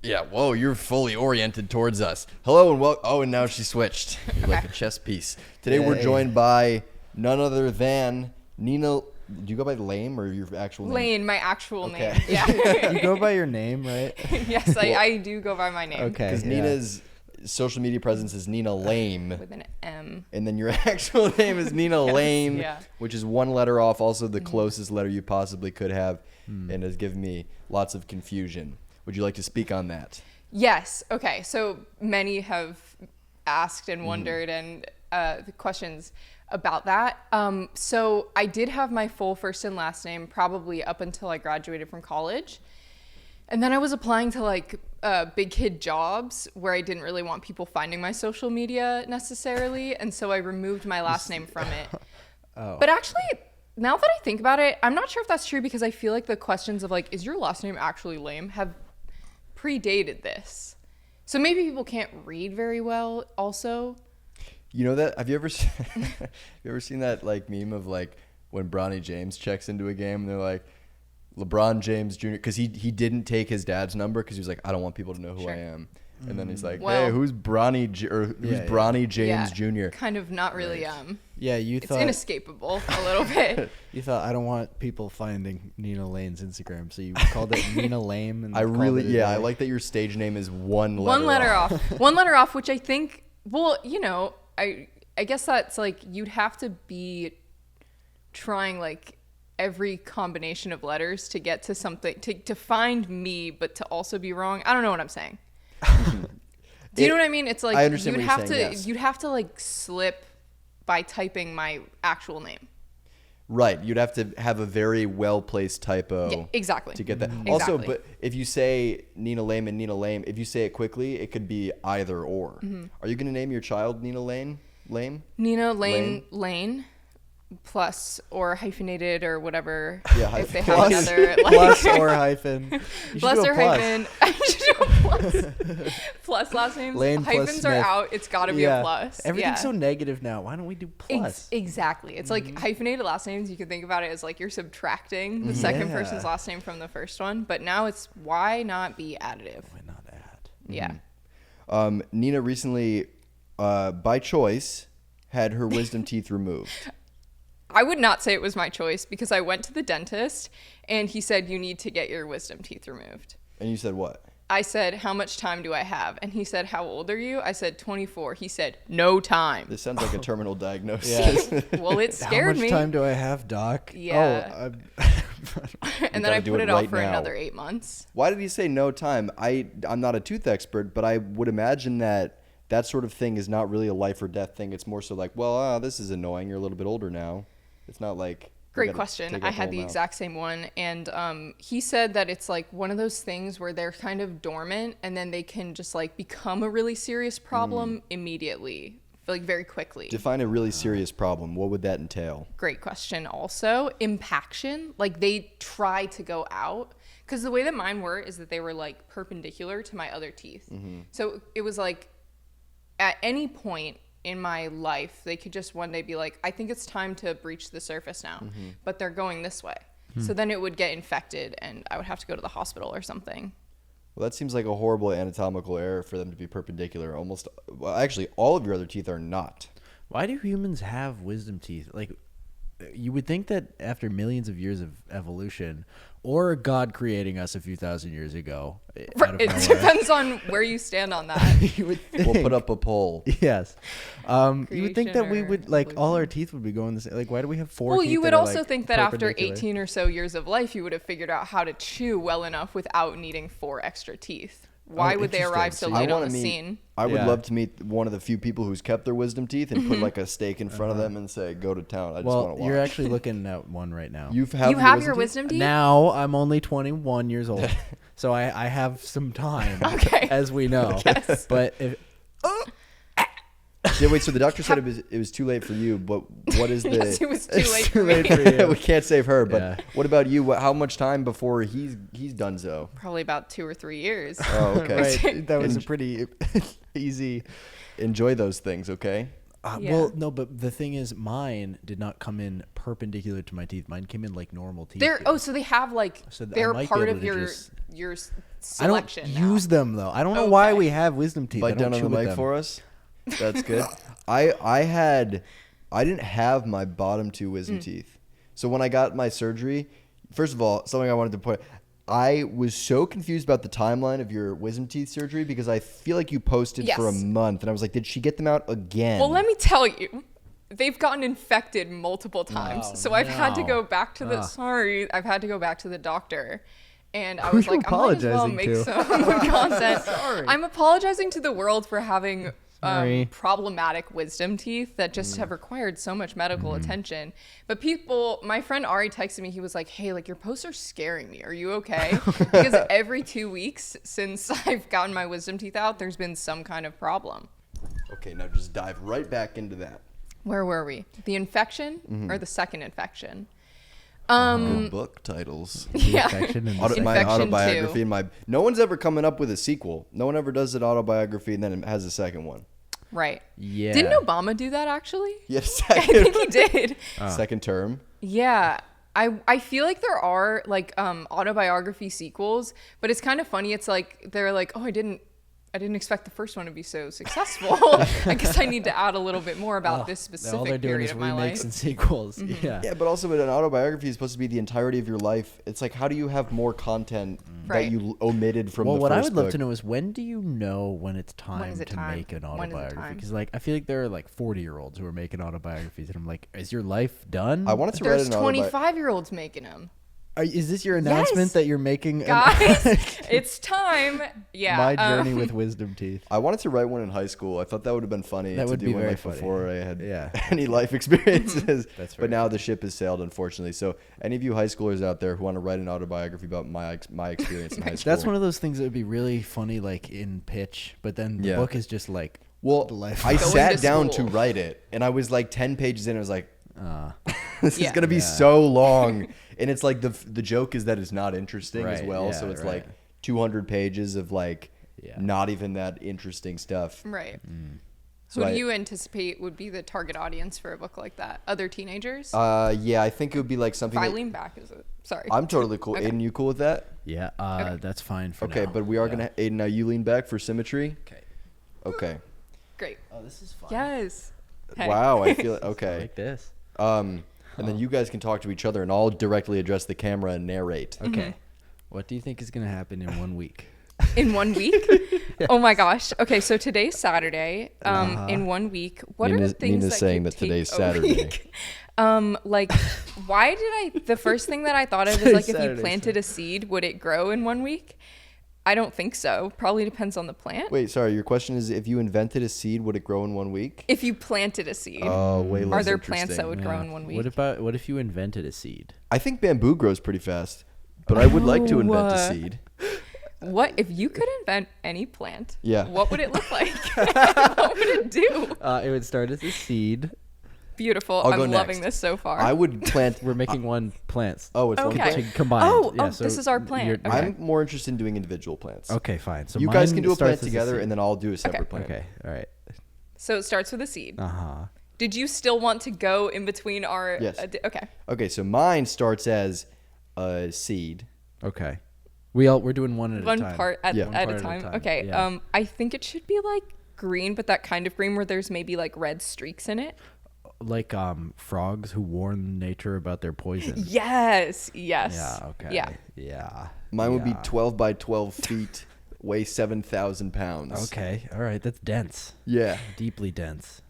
Yeah, whoa, you're fully oriented towards us. Hello and welcome. Oh, and now she switched. You're like a chess piece. Today we're joined by none other than Nina. Do you go by Lame or your actual name? Lane, my actual name. Yeah. You go by your name, right? Yes, I do go by my name. Okay. Because Nina's social media presence is Nina Lame. With an M. And then your actual name is Nina Lame, yeah. which is one letter off, also the closest letter you possibly could have, and has given me lots of confusion. Would you like to speak on that? Yes. Okay. So many have asked and wondered and the questions about that. So I did have my full first and last name probably up until I graduated from college. And then I was applying to like big kid jobs where I didn't really want people finding my social media necessarily. And so I removed my last name from it. Oh. But actually, now that I think about it, I'm not sure if that's true because I feel like the questions of like, is your last name actually Lame have predated this. So maybe people can't read very well also. You know that? Have you ever seen that like meme of like when Bronny James checks into a game and they're like LeBron James Jr. because he didn't take his dad's number because he was like, I don't want people to know who I am. And then he's like, Well, hey, who's Bronny James Jr.? Kind of not really Yeah, it's inescapable a little bit. You thought I don't want people finding Nina Lane's Instagram, so you called it Nina Lame. And I like that your stage name is one letter off. One letter off, which I think, well, you know, I guess that's like you'd have to be trying like every combination of letters to get to something to find me, but to also be wrong. I don't know what I'm saying. Do you know what I mean? It's like I understand what you're saying, yes. You'd have to like slip by typing my actual name. Right. You'd have to have a very well-placed typo. Yeah, exactly. To get that. Exactly. Also, but if you say Nina Lame and Nina Lame, if you say it quickly, it could be either or. Are you going to name your child Nina Lame? Nina Lane plus or hyphenated or whatever. Yeah, if they have another like plus or hyphen. You plus should do or a plus. hyphen. I should do a plus. Plus last names. Lane plus Hyphens are Smith. out. It's got to be a plus. Everything's so negative now. Why don't we do plus? Exactly. It's like hyphenated last names. You can think about it as like you're subtracting the second person's last name from the first one. But now it's why not be additive? Why not add? Yeah. Nina recently, by choice, had her wisdom teeth removed. I would not say it was my choice because I went to the dentist and he said, you need to get your wisdom teeth removed. And you said what? I said, how much time do I have? And he said, how old are you? I said, 24. He said, no time. This sounds like a terminal diagnosis. Well, it scared me. How much time do I have, Doc? Yeah. And then I put it off for another 8 months. Why did he say no time? I'm not a tooth expert, but I would imagine that sort of thing is not really a life or death thing. It's more so like, well, this is annoying. You're a little bit older now. It's not like... Great question. I had the exact same one. And he said that it's like one of those things where they're kind of dormant and then they can just like become a really serious problem immediately, like very quickly. Define a really serious problem. What would that entail? Great question. Also, impaction. Like they try to go out. Because the way that mine were is that they were like perpendicular to my other teeth. So it was like at any point in my life, they could just one day be like, I think it's time to breach the surface now, but they're going this way. So then it would get infected and I would have to go to the hospital or something. Well, that seems like a horrible anatomical error for them to be perpendicular. Actually, all of your other teeth are not. Why do humans have wisdom teeth? Like, you would think that after millions of years of evolution, or God creating us a few thousand years ago, It depends on where you stand on that. you would think, We'll put up a poll. Yes. You would think that we Creation would, or like, all our evolution. teeth would be going the same. Like, why do we have four Well, teeth you would that are, also like, think that after perpendicular? 18 or so years of life, you would have figured out how to chew well enough without needing 4 extra teeth. Why would they arrive so interesting. late on the scene? I would Yeah. love to meet one of the few people who's kept their wisdom teeth and put like a steak in front of them and say, go to town. I just want to Well, watch. you're actually looking at one right now. You You have your wisdom teeth? Now I'm only 21 years old, so I have some time, Okay. as we know. Yes. But if, Yeah, wait, so the doctor said it was too late for you, but what is the... Yes, it was too late for too late me. for you. we can't save her, but Yeah. what about you? How much time before he's done so? Probably about 2 or 3 years. Oh, okay. right, that was a pretty easy. Enjoy those things, okay? Yeah. Well, no, but the thing is, mine did not come in perpendicular to my teeth. Mine came in like normal teeth. So they have like So I they're might be part able of to your just- your I don't selection. now. use them though. I don't know why Okay. we have wisdom teeth. I Bite don't down on chew the with mic them. for us. That's good. I didn't have my bottom two wisdom teeth. So when I got my surgery, first of all, something I wanted to point. I was so confused about the timeline of your wisdom teeth surgery because I feel like you posted for a Yes. month, and I was like, did she get them out again? Well, let me tell you, they've gotten infected multiple times. Oh, So I've had to no. go back to the I've had to go back to the doctor. And I was Who you like, I might as well apologizing make to? some content. Sorry. I'm apologizing to the world for having Sorry. problematic wisdom teeth that just have required so much medical attention. But my friend Ari texted me, he was like, hey, like your posts are scaring me. Are you okay? Because every 2 weeks since I've gotten my wisdom teeth out, there's been some kind of problem. Okay, now just dive right back into that. Where were we? The infection or the second infection? Good book titles. Yeah. Infection and My Infection autobiography 2. and my. No one's ever coming up with a sequel. No one ever does an autobiography and then it has a second one. Right. Yeah. Didn't Obama do that actually? Yes, I think he did. second term. Yeah. I feel like there are like autobiography sequels, but it's kind of funny. It's like they're like, oh, I didn't expect the first one to be so successful. I guess I need to add a little bit more about this all they're specific doing period is of my remakes life. and sequels. Yeah. Yeah, but also, an autobiography is supposed to be the entirety of your life. It's like, how do you have more content Right. that you omitted from Well, the what first I would love book? to know is when do you know when it's time is it to time? make an When is it autobiography? time? Because like I feel like there are like 40-year-olds who are making autobiographies, and I'm like, is your life done? I wanted to write There's an autobiography. 25-year-olds making them. Is this your announcement Yes. that you're making? Guys, it's time. Yeah. My journey with wisdom teeth. I wanted to write one in high school. I thought that would have been funny That to would do be one very like funny. before I had Yeah. any life experiences. That's but very now the ship has sailed, unfortunately. So any of you high schoolers out there who want to write an autobiography about my experience in high school, That's one of those things that would be really funny, like in pitch, but then the Yeah. book is just like, well, the life. I Going sat to down school. to write it, and I was like 10 pages in. I was like, this Yeah. is gonna be Yeah. so long, and it's like the joke is that it's not interesting as Right, well. yeah, So it's right. like 200 pages of like Yeah. not even that interesting stuff. Right. So Who I- do you anticipate would be the target audience for a book like that? Other teenagers? Yeah, I think it would be like something. If I That, lean back, is it? Sorry. I'm totally cool. Okay. Aiden, you cool with that? yeah, Okay. that's fine for Okay, now. but we are Yeah. gonna Aiden. Now you lean back for symmetry. Okay. Okay. Great. Oh, this is fun. Yes. Hey. Wow, I feel okay. Like this. And then you guys can talk to each other, and I'll directly address the camera and narrate. Okay. What do you think is gonna happen in 1 week? In 1 week? Oh my gosh. Okay, so today's Saturday. In 1 week, what are Nina's- the things Nina's that saying could that today's take a Saturday. week? Like, why did the first thing that I thought of is like if you Saturday, planted a seed, would it grow in 1 week? I don't think so. Probably depends on the plant. Wait, sorry. Your question is, if you invented a seed, would it grow in 1 week? If you planted a seed, Oh, way less are there plants that interesting. would grow in 1 week? What if you invented a seed? I think bamboo grows pretty fast, but I would like to invent a Oh, seed. What if you could invent any plant? Yeah. What would it look like? What would it do? It would start as a seed. Beautiful. I'll go I'm loving next. this so far. I would plant. We're making one plants. Oh, it's one Okay. plant. Combined. Oh, Yeah, oh, this is our plan. you're- Okay. I'm more interested in doing individual plants. Okay, fine. So You guys mine can do a plant starts as together, seed. and then I'll do a separate plant. Okay, all right. So it starts with a seed. Uh-huh. Did you still want to go in between our? Yes. Okay. Okay, so mine starts as a seed. Okay. We're doing one at a One time. part at, Yeah. One at part a at a time. time, Okay. yeah. I think it should be like green, but that kind of green where there's maybe like red streaks in it. Like frogs who warn nature about their poison. Yes. Yes. Yeah, okay. Yeah. Yeah. Mine would be yeah. 12 by 12 feet, weigh 7,000 pounds. Okay. All right. That's dense. Yeah. Deeply dense.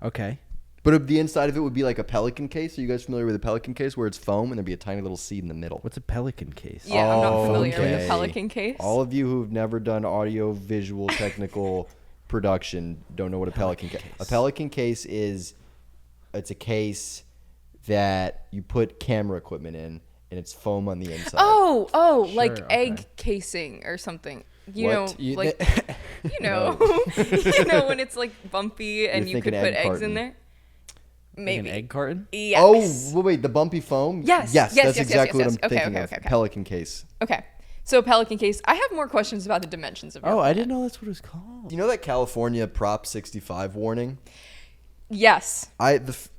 Okay. But the inside of it would be like a pelican case. Are you guys familiar with a pelican case where it's foam and there'd be a tiny little seed in the middle? What's a pelican case? Yeah. I'm not Oh, familiar with okay. a pelican case. All of you who've never done audio visual technical production don't know what a pelican case. A pelican case is it's a case that you put camera equipment in and it's foam on the inside. Oh, like Sure, egg okay. casing or something. You What? know, You- like you know, you know when it's like bumpy and you could thinking put egg eggs in carton. there. Like Maybe. an egg carton? Yes. Oh, wait, the bumpy foam? Yes, Yes, yes, that's yes, exactly yes, what I'm yes. Okay, thinking okay, of. okay, okay. Pelican case. Okay. So Pelican case. I have more questions about the dimensions of your Oh, I plant. didn't know that's what it was called. You know that California Prop 65 warning? Yes.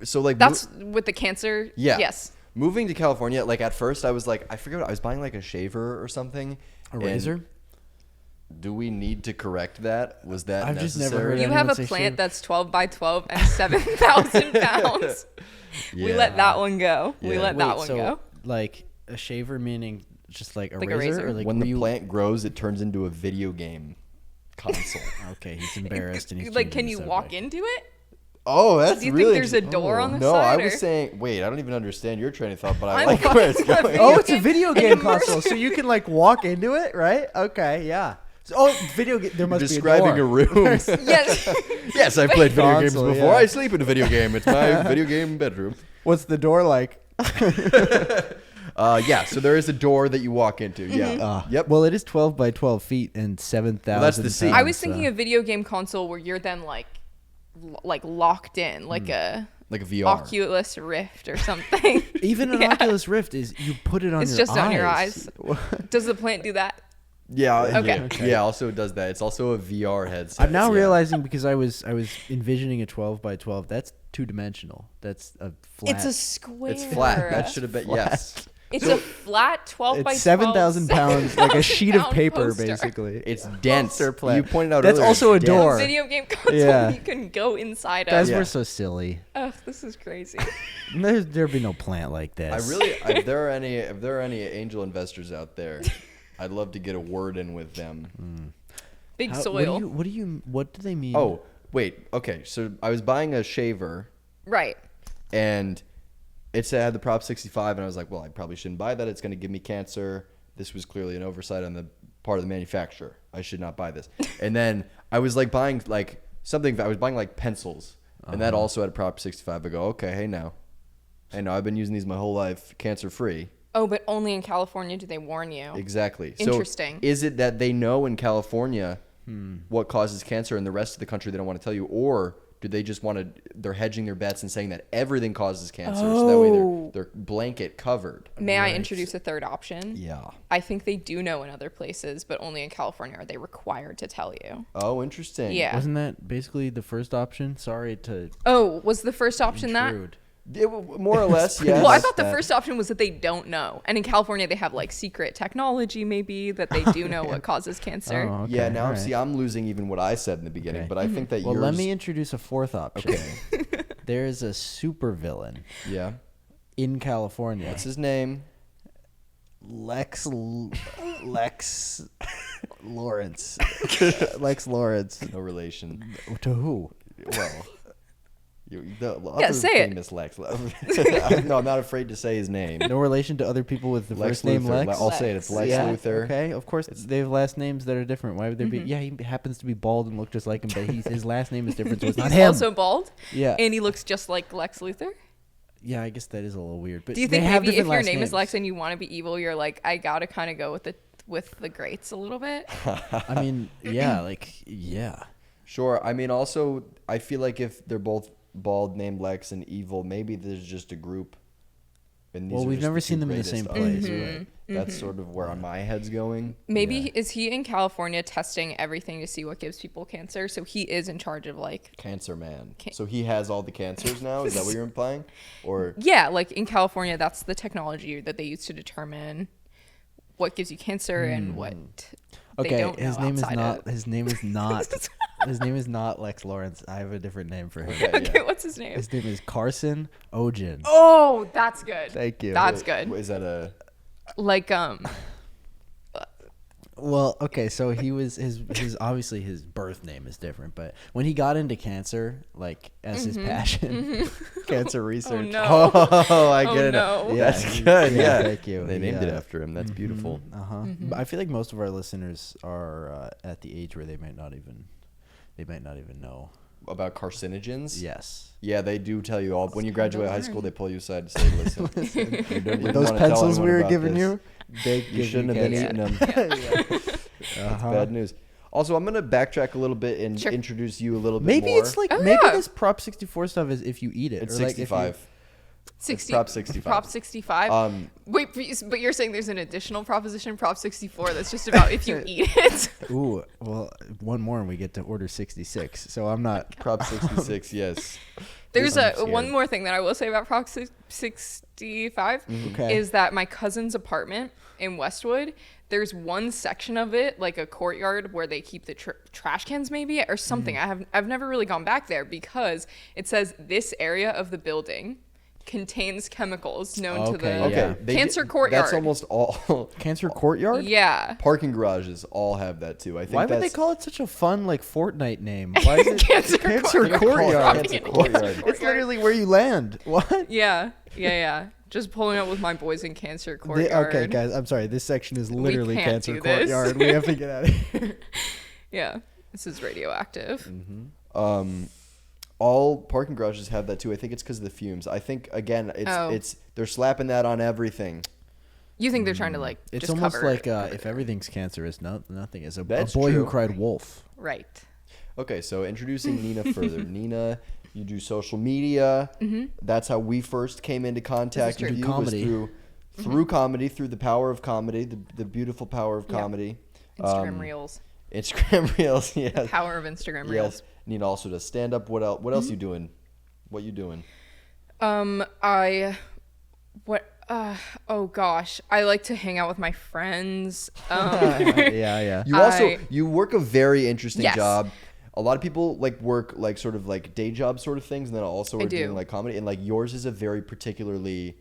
So like That's with the cancer. yeah. Yes. Moving to California, like at first I was like, I forget what I was buying, like a shaver or something. A and razor? Do we need to correct that? Was that I've necessary? just never heard You anyone have a say plant shave. that's 12 by 12 and 7,000 pounds. We let that one go. We Yeah. let that Wait, one so go. like a shaver meaning just like a Like a razor? razor? Or like When were the you- plant grows, it turns into a video game console. Okay, he's embarrassed and he's Like, changing can the you subject. walk into it? Oh, that's Do you really think there's a door on the no, side? I was or- saying, wait, I don't even understand your train of thought, but I I'm like where it's fucking going. Oh, it's a game video game immersive. console, so you can like walk into it, right? Okay, yeah. So, video game. There must Describing be a a room. Yes. Yes, I've played video games Console, before. yeah. I sleep in a video game. It's my video game bedroom. What's the door like? Yeah, so there is a door that you walk into. Yeah. Mm-hmm. Yep. Well, it is 12 by 12 feet and 7,000. that's the seat. pounds, I was thinking a video game console where you're then like locked in, like a like a VR. Oculus Rift or something. Even an Yeah. Oculus Rift is you put it on It's your just eyes. on your eyes. Does the plant do that? Yeah. Okay. Yeah. Yeah. Also, it does that. It's also a VR headset. I'm now Yeah. realizing because I was envisioning a 12 by 12. That's 2-dimensional. That's a flat. It's a square. It's flat. That should have been yes. It's a flat 12 by 12. It's 7,000 pounds, like a sheet of 7,000 paper, poster. basically. It's dense. Poster plant. You pointed out That's earlier, also it's a dense. door. Video game console Yeah. you can go inside Guys, of. Yeah. we're so silly. Ugh, this is crazy. There'd be no plant like this. If there are any angel investors out there, I'd love to get a word in with them. Big How- soil. What do they mean? Oh, wait. Okay. So I was buying a shaver Right. and it said I had the Prop 65 and I was like, well, I probably shouldn't buy that. It's going to give me cancer. This was clearly an oversight on the part of the manufacturer. I should not buy this. And then I was like buying like something. I was buying like pencils and that also had a Prop 65. I go, okay, hey now, I've been using these my whole life, cancer free. Oh, but only in California do they warn you. Exactly. Interesting. So is it that they know in California what causes cancer and the rest of the country they don't want to tell you, or do they just want to? They're hedging their bets and saying that everything causes cancer, so that way they're blanket covered. May I introduce a third option? Yeah. I think they do know in other places, but only in California are they required to tell you. Oh, interesting. Yeah. Wasn't that basically the first option? Sorry to Oh, was the first option that? intrude. More or less, yes. Well, I thought the first option was that they don't know. And in California, they have like secret technology, maybe, that they do know what causes cancer. Oh, okay, Yeah. Now, all right. see, I'm losing even what I said in the beginning, Okay. but I think that Well, yours. let me introduce a fourth option. There is a supervillain Yeah. in California. What's his name? Lex Lawrence. Lex Lawrence. No relation. To who? Well. The Yeah, other say it. famous Lex. No, I'm not afraid to say his name. No relation to other people with the Lex first name Luthor. Lex? I'll say it. It's Lex Yeah, Luthor. Okay, of course they have last names that are different. Why would there be? Mm-hmm. Yeah, he happens to be bald and look just like him, but his last name is different, so it's not He's him. also bald. Yeah. And he looks just like Lex Luthor. Yeah, I guess that is a little weird. But Do you they think have maybe if different your last name is names. Lex and you want to be evil, you're like, I gotta kind of go with the greats a little bit? I mean, yeah, yeah. Sure. I mean, also, I feel like if they're both bald, named Lex, and evil, maybe there's just a group. And these Well, are we've just never the seen two them in the same greatest place, of, right? That's sort of where my head's going. Maybe Yeah. is he in California testing everything to see what gives people cancer? So he is in charge of like, Cancer man. So he has all the cancers now? Is that what you're implying? Or yeah, like in California, that's the technology that they use to determine what gives you cancer and what they Okay, don't his know name is outside not. of. His name is not. His name is not Lex Lawrence. I have a different name for him. Okay, Okay, yeah. what's his name? His name is Carson Ogen. Oh, that's good. Thank you. That's good. Is that a... Like Well, okay, so he was his obviously his birth name is different, but when he got into cancer, like as his passion, cancer research. no. Oh, I Oh, get it. no. Yeah, That's good. Yeah. thank you. They named it Yeah. after him. That's beautiful. But I feel like most of our listeners are at the age where they might not even know. About carcinogens? Yes. Yeah, they do tell you all. When you graduate high school, they pull you aside to say, listen. you don't Those wanna tell pencils we anyone were about giving this. you, they You give shouldn't have been cancer. eating them. That's bad news. Also, I'm going to backtrack a little bit and introduce you a little bit Maybe more. it's like Oh, maybe yeah. this Prop 64 stuff is if you eat it. It's or like if you- 65. 60. Prop 65. Prop 65. Wait, but you're saying there's an additional proposition, Prop 64, that's just about if you eat it. Ooh, well, one more and we get to order 66. So I'm not. Prop 66, yes. There's I'm scared. one more thing that I will say about Prop 65 Okay. is that my cousin's apartment in Westwood, there's one section of it, like a courtyard where they keep the trash cans maybe or something. I've never really gone back there because it says this area of the building contains chemicals known to the yeah. cancer courtyard. That's almost all. Cancer Courtyard? Yeah. Parking garages all have that too. I think Why would they that's call it such a fun, like, Fortnite name? Why is it Cancer Courtyard? Courtyard. Cancer Courtyard. It's literally where you land. What? Yeah. Just pulling up with my boys in cancer courtyard. Okay, guys, I'm sorry. This section is literally can't Cancer do this. Courtyard. We have to get out of here. Yeah. This is radioactive. All parking garages have that too. I think it's because of the fumes. I think again, it's they're slapping that on everything. You think they're trying to like It's just almost cover like it. if everything's cancerous, nothing is. A That's boy true. who cried wolf. Right. Okay, so introducing Nina further. Nina, you do social media. That's how we first came into contact This is with true. you. Comedy. Was through comedy, through the power of comedy, the beautiful power of Yeah. comedy. Instagram Reels. Instagram Reels, yes. Power of Instagram Yes. Reels. Nina also does stand up. What else? What else you doing? What you doing? Oh gosh, I like to hang out with my friends. Yeah. You work a very interesting Yes. job. A lot of people like work like sort of like day job sort of things, and then also are doing like comedy. And like yours is a very particularly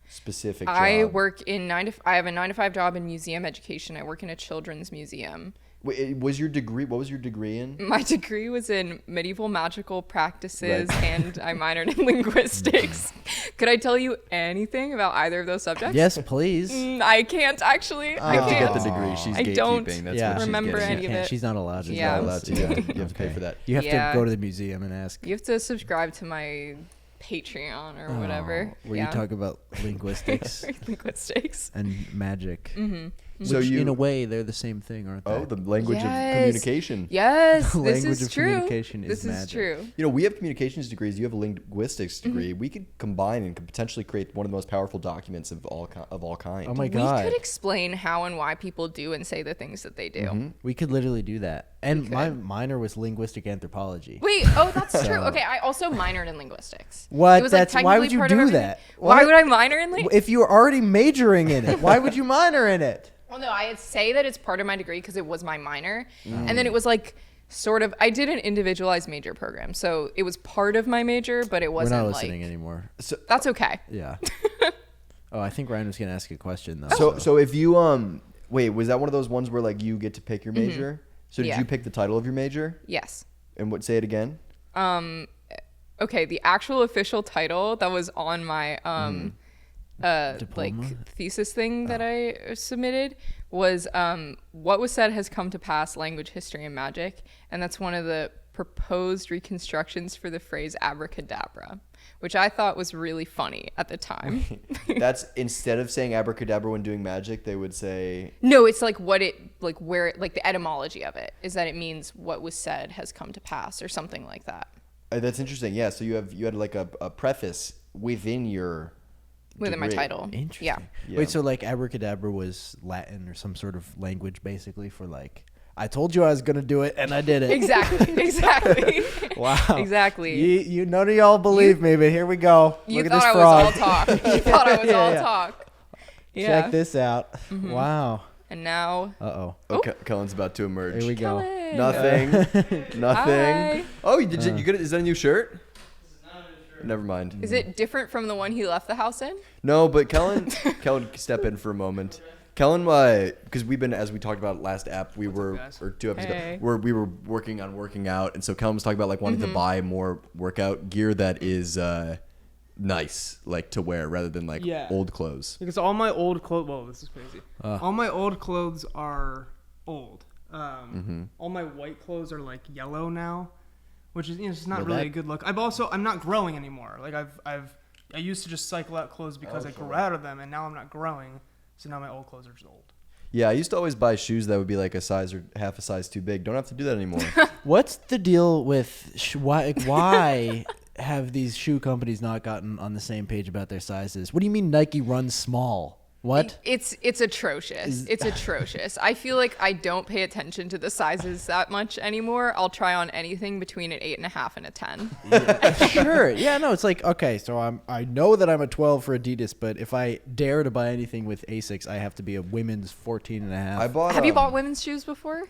specific job. I work in I have a 9-to-5 job in museum education. I work in a children's museum. Wait, was your degree? What was your degree in? My degree was in medieval magical practices, Right. and I minored in linguistics. Could I tell you anything about either of those subjects? Yes, please. I can't actually. I You have to can't. get the degree. She's I gatekeeping. don't That's Yeah. what she's remember getting at. any of Can't- it. She's not allowed to. She's Yeah. not allowed to. You have to pay Okay. for that. You have Yeah. to go to the museum and ask. You have to subscribe to my Patreon or whatever. Where you talk about linguistics linguistics. and magic. Mm-hmm. So Which, you- in a way, they're the same thing, aren't they? Oh, the language of Yes. communication. Yes, The this language is of true. communication is This is magic. true. You know, we have communications degrees. You have a linguistics degree. We could combine and could potentially create one of the most powerful documents of all kind. Oh my We god. could explain how and why people do and say the things that they do. We could literally do that. And my could. minor was linguistic anthropology. Wait, oh, that's true. Okay, I also minored in linguistics. What? It was, like, Why would technically you part of do everything. that? Why What? would I minor in linguistics? If you were already majoring in it, why would you minor in it? Well, no, I say that it's part of my degree because it was my minor. And then it was like sort of, I did an individualized major program. So it was part of my major, but it We're wasn't not like, listening anymore. that's okay. Yeah. Oh, I think Ryan was gonna ask a question though. So if you wait, was that one of those ones where like you get to pick your major? So did Yeah. you pick the title of your major? Yes. And what? Say it again. Okay, the actual official title that was on my like Diploma? thesis thing that I submitted was what was said has come to pass, language, history, and magic. And that's one of the proposed reconstructions for the phrase abracadabra, which I thought was really funny at the time. That's instead of saying abracadabra when doing magic, they would say No, it's like what it like where it, like the etymology of it is that it means what was said has come to pass or something like that. That's interesting. Yeah. So you had like a preface within your Within my degree. title. Interesting. Yeah. Wait, so like abracadabra was Latin or some sort of language basically for like, I told you I was gonna do it and I did it. Exactly. Wow. Exactly. You none of y'all believe me, but here we go. You Look at thought this I was all fraud. talk. You thought I was all Yeah. talk. Yeah. Check this out. Wow. And now, Uh-oh. Okay, Kellen's about to emerge. Here we go. Kellen. Nothing. Nothing. Hi. Oh, you did you get it? Is that a new shirt? Never mind. Is it different from the one he left the house in? No, but Kellen step in for a moment. Kellen, because we've been, as we talked about last app, we were, guys? or 2 episodes Hey. ago, we were working on working out, and so Kellen was talking about like wanting to buy more workout gear that is nice, like to wear rather than like Yeah. old clothes. Because all my old clothes, whoa, this is crazy. All my old clothes are old. All my white clothes are like yellow now, which is it's not Well, really that- a good look. I'm not growing anymore. Like I used to just cycle out clothes because I grew out of them, and now I'm not growing, so now my old clothes are just old. Yeah, I used to always buy shoes that would be like a size or half a size too big. Don't have to do that anymore. What's the deal with why have these shoe companies not gotten on the same page about their sizes? What do you mean Nike runs small? What? It's atrocious. It's atrocious. I feel like I don't pay attention to the sizes that much anymore. I'll try on anything between an 8.5 and a 10. Yeah, sure. Yeah, no, it's like, okay, so I know that I'm a 12 for Adidas, but if I dare to buy anything with Asics, I have to be a women's 14.5. Have you bought women's shoes before?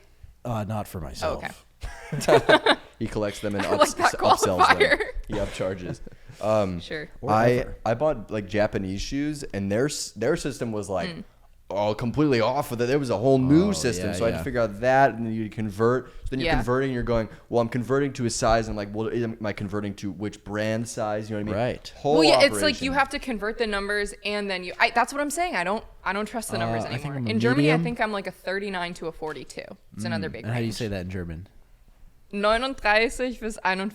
Not for myself. Oh, okay. He collects them and like that upsells them. qualifier. He upcharges. Sure. I bought like Japanese shoes, and their system was like all completely off with it. There was a whole new system, so I had to figure out that, and then you convert. So then you're converting, and you're going, well, I'm converting to a size. I'm like, well, am I converting to which brand size? You know what I mean? Right. Whole it's like you have to convert the numbers, and then that's what I'm saying. I don't trust the numbers anymore. In Germany, I think I'm like a 39 to a 42. It's another big range. And how do you say that in German? 39 bis 41.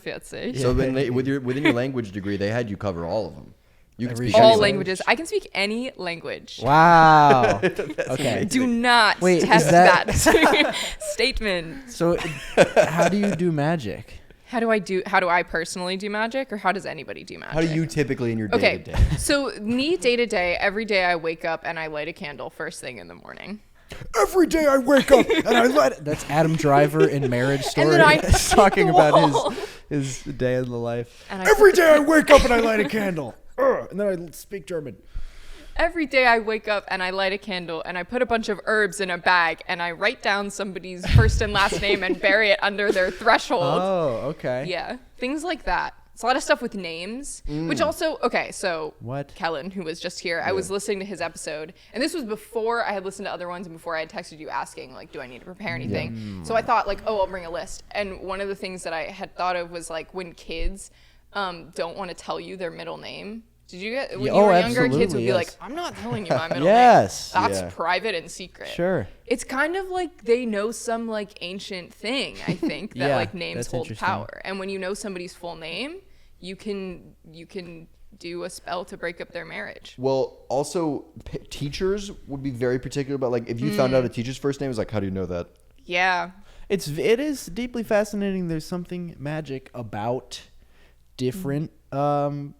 So within your language degree, they had you cover all of them. You can speak all any languages. I can speak any language. Wow. Okay. Do not Wait, test that statement. So, how do you do magic? How do I personally do magic, or how does anybody do magic? How do you typically in your day to day? So me day to day, every day I wake up and I light a candle first thing in the morning. Every day I wake up and I light it. That's Adam Driver in Marriage Story. And then I talking about his day in the life. And Every day I wake up and I light a candle. And then I speak German. Every day I wake up and I light a candle and I put a bunch of herbs in a bag and I write down somebody's first and last name and bury it under their threshold. Oh, okay. Yeah, things like that. It's a lot of stuff with names, which also, okay, so what? Kellen, who was just here, I was listening to his episode, and this was before I had listened to other ones and before I had texted you asking, like, do I need to prepare anything? So I thought, like, oh, I'll bring a list. And one of the things that I had thought of was, like, when kids don't want to tell you their middle name. Did you get, when you were younger, kids would be like, I'm not telling you my middle name. That's private and secret. Sure. It's kind of like they know some, like, ancient thing, I think, that, like, names hold power. And when you know somebody's full name, you can do a spell to break up their marriage. Well, also teachers would be very particular about, like, if you found out a teacher's first name, it was like, how do you know that? Yeah. It is deeply fascinating. There's something magic about different the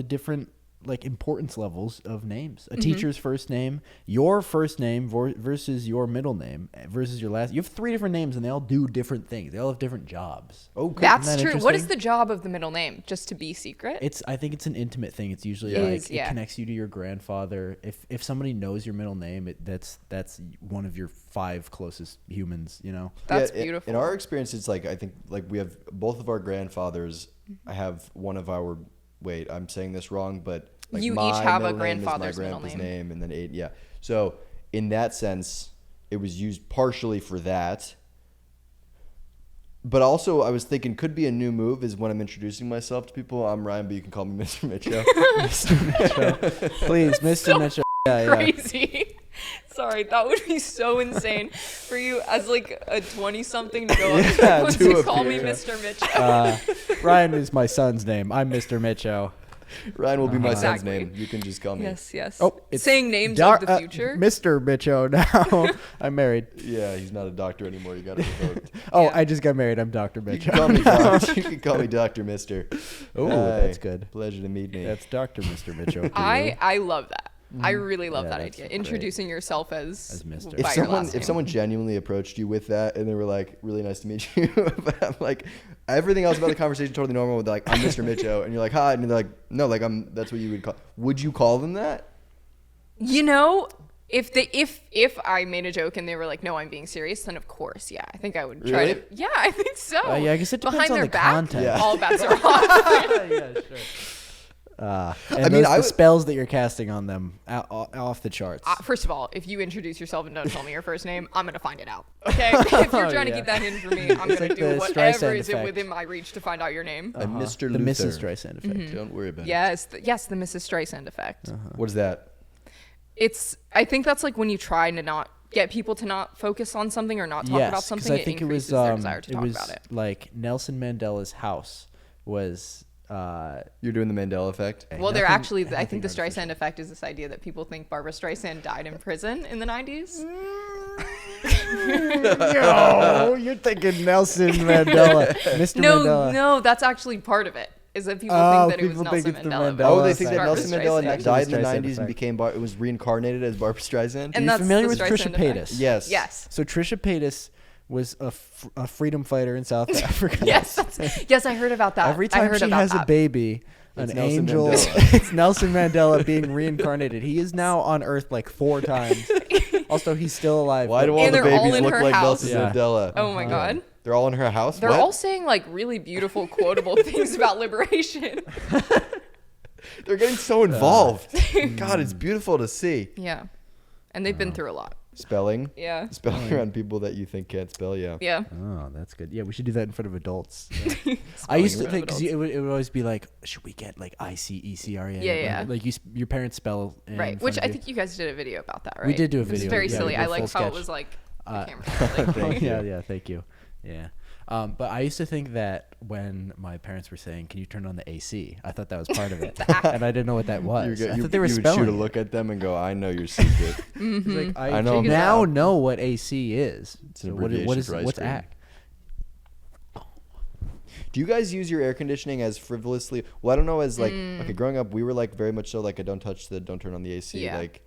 different like importance levels of names. A teacher's first name, your first name versus your middle name versus your last. You have 3 different names and they all do different things. They all have different jobs. Okay. That's true. What is the job of the middle name? Just to be secret? I think it's an intimate thing. It's usually it connects you to your grandfather. If somebody knows your middle name, that's one of your 5 closest humans, you know. That's beautiful. In our experience, it's like, I think, like, we have both of our grandfathers. I have one of our, wait, I'm saying this wrong, but like you my each have a middle name is grandfather's my grandpa's middle name. and then 8, yeah. So in that sense, it was used partially for that. But also, I was thinking, could be a new move is when I'm introducing myself to people. I'm Ryan, but you can call me Mr. Mitcho. Mr. Mitcho. Please, Mr. Mitcho. Crazy. Sorry, that would be so insane for you as like a 20-something to go up to call me Mr. Mitcho. Ryan is my son's name. I'm Mr. Mitcho. Ryan will be my son's name. You can just call me. Yes. Oh, it's saying names of the future. Mr. Mitcho now. I'm married. Yeah, he's not a doctor anymore. You got to vote. Oh, I just got married. I'm Dr. Mitcho. You can call me Dr. Mister. Oh, that's good. Pleasure to meet me. That's Dr. Mr. Mitcho. I love that. I really love that idea. Introducing yourself as Mr. If someone genuinely approached you with that and they were like, really nice to meet you, but I'm like, everything else about the conversation totally normal. With like, I'm Mr. Mitcho, and you're like, hi, and they're like, no, like that's what you would call. Would you call them that? You know, if I made a joke and they were like, no, I'm being serious, then of course, yeah, I think I would try Really? to. Yeah, I think so. Yeah, I guess it depends Behind on their the back, context. all bets are off. Yeah, sure. And I mean, the spells that you're casting on them off the charts. First of all, if you introduce yourself and don't tell me your first name, I'm gonna find it out. Okay, if you're trying to keep that hidden from me, I'm gonna like do the whatever Streisand is effect. within my reach to find out your name. I'm Mr. The Luther. Mrs. Streisand effect. Don't worry about it. Yes, the Mrs. Streisand effect. What is that? I think that's like when you try to not get people to not focus on something or not talk about something. I think it increases their desire to talk it was about it. like Nelson Mandela's house was You're doing the Mandela effect. Well, they're actually, I think the artificial. Streisand effect is this idea that people think Barbara Streisand died in prison in the 90s. No, you're thinking Nelson Mandela, Mr. Mandela. No, that's actually part of it. Is that people Oh, think that it was people think Nelson it's the Mandela. Mandela Oh, but they it's think that Barbara Nelson Mandela Streisand. died in the Streisand 90s and effect. became it was reincarnated as Barbara Streisand. And Are you that's familiar the with Trisha Streisand effect. Paytas? Yes. Yes. So Trisha Paytas was a freedom fighter in South Africa. Yes, I heard about that. Every I time heard she about has a that. baby, an It's Nelson angel, Mandela. it's Nelson Mandela being reincarnated. He is now on Earth like 4 times. Also, he's still alive. Why do all And the they're all babies in look her like house. Nelson Yeah. Mandela? Oh my God. They're all in her house? They're What? all saying like really beautiful, quotable things about liberation. They're getting so involved. God, it's beautiful to see. Yeah. And they've been through a lot. Spelling. Yeah. Spelling around people that you think can't spell, yeah. Yeah. Oh, that's good. Yeah, we should do that in front of adults. I Spelling used to in front think of because adults. it would always be like, should we get like ICECRA? Yeah, yeah. Like your parents spell. In Right. front Which of I you. think you guys did a video about that, right? We did do a It was video, very yeah, we silly. did a I liked full how it sketch. was like the Uh, camera. yeah, thank you. Yeah. But I used to think that when my parents were saying, "Can you turn on the AC?" I thought that was part of it, and I didn't know what that was. I thought they were you would spelling. shoot a look at them and go, I know your secret. It's like, I I know. Figured it now out. know what AC is. It's an So what abbreviation is for ice what's cream. AC? Do you guys use your air conditioning as frivolously? Well, I don't know. As like, okay, growing up, we were like very much so like a don't turn on the AC. Yeah. Like,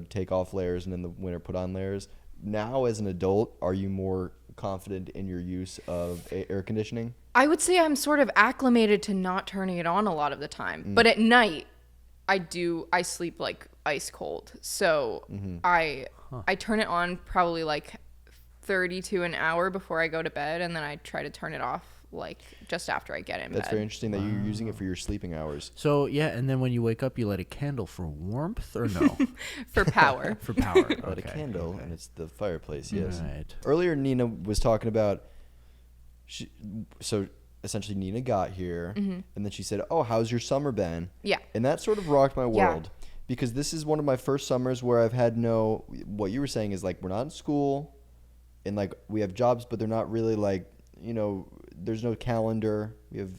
take off layers and in the winter put on layers. Now, as an adult, are you more confident in your use of air conditioning? I would say I'm sort of acclimated to not turning it on a lot of the time. But at night, I sleep like ice cold. So I turn it on probably like 30 to an hour before I go to bed, and then I try to turn it off like just after I get in That's bed. very interesting that you're using it for your sleeping hours. So yeah, and then when you wake up, you light a candle for warmth, or no? For power. For power. Light a candle, and it's the fireplace. Yes. Right. Earlier, Nina was talking about. So essentially, Nina got here, and then she said, "Oh, how's your summer been?" Yeah. And that sort of rocked my Yeah. world because this is one of my first summers where I've had no. What you were saying is like we're not in school, and like we have jobs, but they're not really like there's no calendar. We have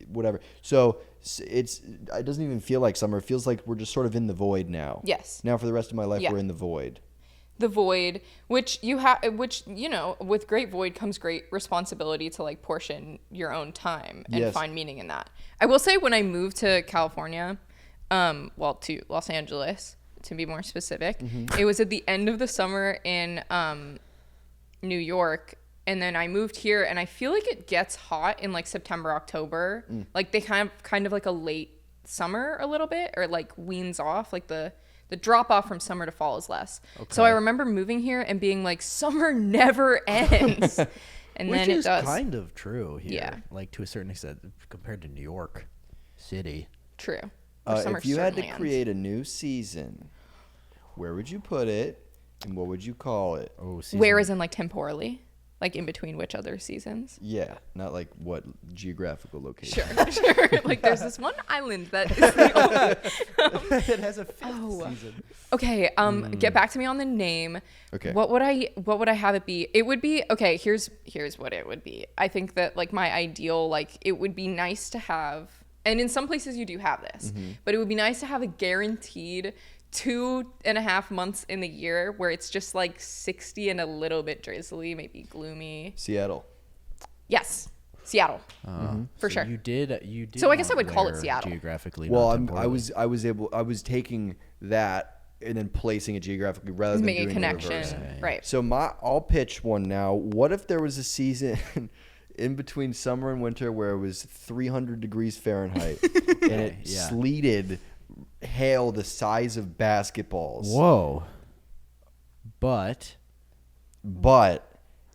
whatever. So it doesn't even feel like summer. It feels like we're just sort of in the void now. Yes. Now for the rest of my life, Yeah. we're in the void. The void, which with great void comes great responsibility to like portion your own time and Yes. find meaning in that. I will say when I moved to California, to Los Angeles to be more specific, it was at the end of the summer in New York, and then I moved here, and I feel like it gets hot in like September, October. Like they kind of like a late summer a little bit, or like weans off, like the drop off from summer to fall is less. So I remember moving here and being like, summer never ends. And Which then is it does. kind of true here. Yeah. Like to a certain extent compared to New York City. True. Or summer If you had to certainly ends. create a new season, where would you put it, and what would you call it? Oh, season. Where is in like temporally? Like in between which other seasons? Yeah, not like what geographical location. Sure. Like there's this one island that is the only... it has a fifth Oh. season. Okay, get back to me on the name. Okay. What would I have it be? It would be, okay, here's what it would be. I think that like my ideal, like it would be nice to have, and in some places you do have this, but it would be nice to have a guaranteed 2.5 months in the year where it's just like 60 and a little bit drizzly, maybe gloomy. Seattle. Yes, Seattle, for sure. You did. So I guess I not would call it where Seattle. geographically. Well, not I temporally. was taking that and then placing it geographically rather than Make a doing the connection, reverse. right? So I'll pitch one now. What if there was a season in between summer and winter where it was 300 degrees Fahrenheit and it Yeah. sleeted hail the size of basketballs? Whoa. But But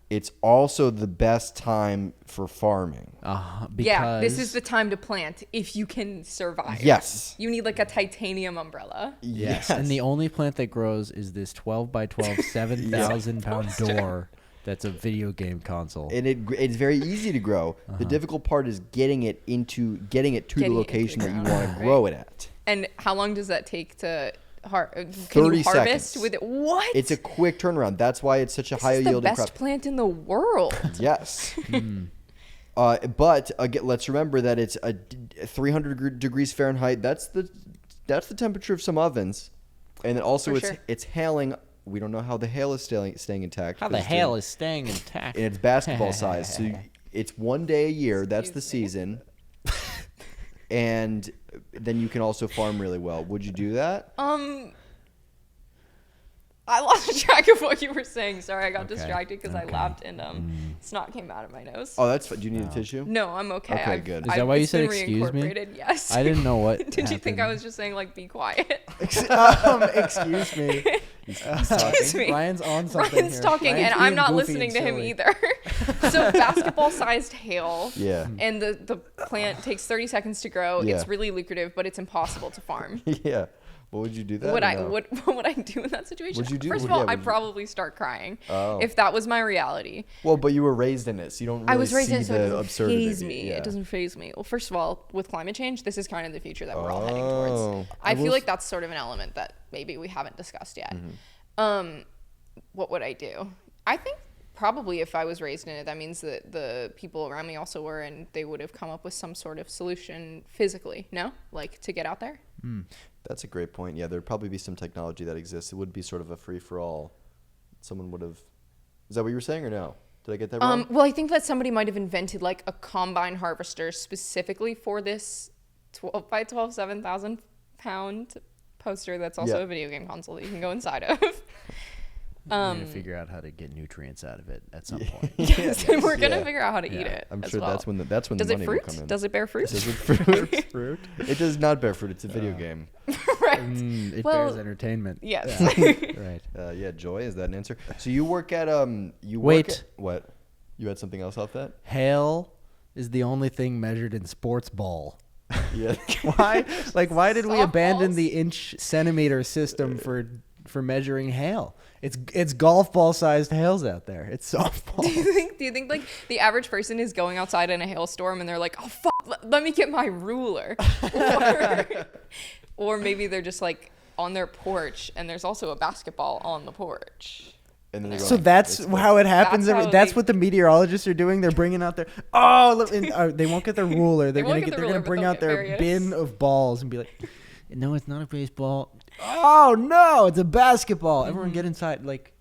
it's also the best time for farming. because Yeah, this is the time to plant if you can survive. Yes. You need like a titanium umbrella. yes, and the only plant that grows is this 12 by 12 7,000-pound door. That's a video game console. And it's very easy to grow. The difficult part is getting it to the Getting it into location the that you ground, want to grow it at. And how long does that take to can 30 you harvest seconds. with it? What? It's a quick turnaround. That's why it's such a high this is the yielding best crop. plant in the world. Yes. But again, let's remember that it's 300 degrees Fahrenheit. That's the temperature of some ovens, and then also it's hailing. We don't know how the hail is staying intact. How the hail is staying intact? And it's basketball size, so it's 1 day a year. That's the season, and then you can also farm really well. Would you do that? I lost track of what you were saying. Sorry, I got distracted because I laughed and snot came out of my nose. Oh, that's fine. Do you need a tissue? No, I'm okay. Okay, good. Is that why you said excuse me? Yes. I didn't know what. Did you think I was just saying like be quiet? Excuse me. Excuse me. Ryan's on something Ryan's here. talking, Ryan's and I'm being not goofy listening to and him silly. either. So basketball-sized hail. Yeah. And the plant takes 30 seconds to grow. Yeah. It's really lucrative, but it's impossible to farm. Yeah. Well, would you do that? What would I do in that situation? What'd you do? First of all, I'd probably start crying if that was my reality. Well, but you were raised in it, so you don't really I was raised see in it, so the it doesn't absurdity. faze me. Yeah. It doesn't faze me. Well, first of all, with climate change, this is kind of the future that we're all heading Oh. towards. I feel like that's sort of an element that maybe we haven't discussed yet. What would I do? I think probably if I was raised in it, that means that the people around me also were, and they would have come up with some sort of solution physically, no? Like to get out there? That's a great point. Yeah, there'd probably be some technology that exists. It would be sort of a free-for-all. Someone would have... Is that what you were saying or no? Did I get that wrong? Well, I think that somebody might have invented like a combine harvester specifically for this 12 by 12, 7,000 pound poster that's also a video game console that you can go inside of. We're gonna figure out how to get nutrients out of it at some point. Yes, and we're gonna figure out how to eat it. I'm as sure well. that's when the Does money it will fruit? come in. Does it bear fruit? Does it fruit? It does not bear fruit. It's a video game. Right. It Well, bears entertainment. Yes. Right. Yeah, Joy, is that an answer? So you work at what? You had something else off that? Hail is the only thing measured in sports ball. Yeah. Why? Like, why did we abandon Softballs? the inch centimeter system for measuring hail? It's golf ball sized hails out there. It's softball. Do you think like the average person is going outside in a hailstorm and they're like, oh fuck, let me get my ruler, or maybe they're just like on their porch and there's also a basketball on the porch. And then they're So going, that's "It's how it happens. That's how That's they- what the meteorologists are doing. They're bringing out their they won't get their ruler. They're won't gonna get the they're ruler, gonna but bring they'll out get their various- bin of balls and be like, no, it's not a baseball. Oh no, it's a basketball. Everyone get inside. Like,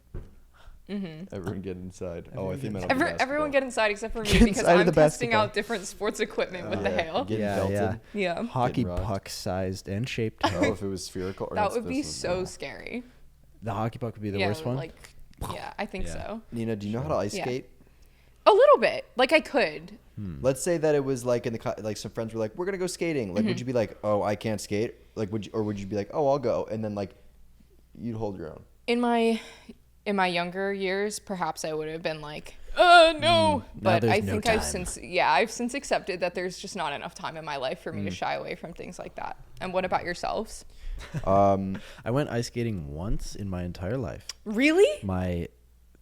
Everyone get inside. Oh, I think Everyone get inside except for me Get because inside of I'm the testing basketball. out different sports equipment with the hail. Getting Yeah, belted. yeah. Yeah. hockey Getting rocked. puck sized and shaped. Oh, if it was spherical. Or That not would be spherical. so scary. The hockey puck would be the Yeah, worst one. like yeah, I think Yeah. so. Nina, do you know how to ice Yeah. skate? A little bit. Like I could. Let's say that it was like like some friends were like, "We're gonna go skating." Like, would you be like, "Oh, I can't skate"? Like, would you be like, "Oh, I'll go," and then like, you'd hold your own? In my younger years, perhaps I would have been like, no. But there's I no think time. I've since accepted that there's just not enough time in my life for me to shy away from things like that. And what about yourselves? I went ice skating once in my entire life. Really? My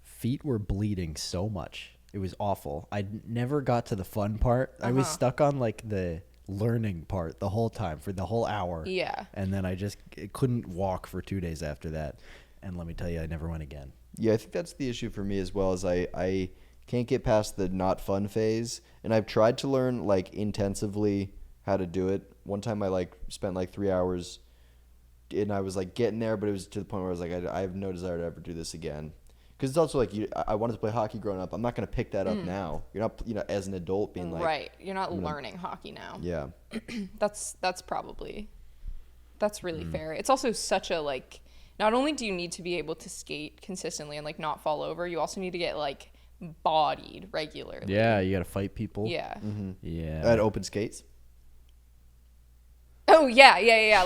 feet were bleeding so much. It was awful. I never got to the fun part. I was stuck on like the learning part the whole time for the whole hour. Yeah. And then I just couldn't walk for 2 days after that. And let me tell you, I never went again. Yeah, I think that's the issue for me as well. As I can't get past the not fun phase, and I've tried to learn like intensively how to do it. One time I like spent like 3 hours, and I was like getting there, but it was to the point where I was like, I have no desire to ever do this again. Because it's also like I wanted to play hockey growing up. I'm not going to pick that up now. You're not, as an adult being like, Right. You're not learning hockey now. yeah, That's really fair. It's also such a like, not only do you need to be able to skate consistently and like not fall over, you also need to get like bodied regularly. Yeah, you got to fight people. Yeah. Yeah. at open skates. Oh yeah.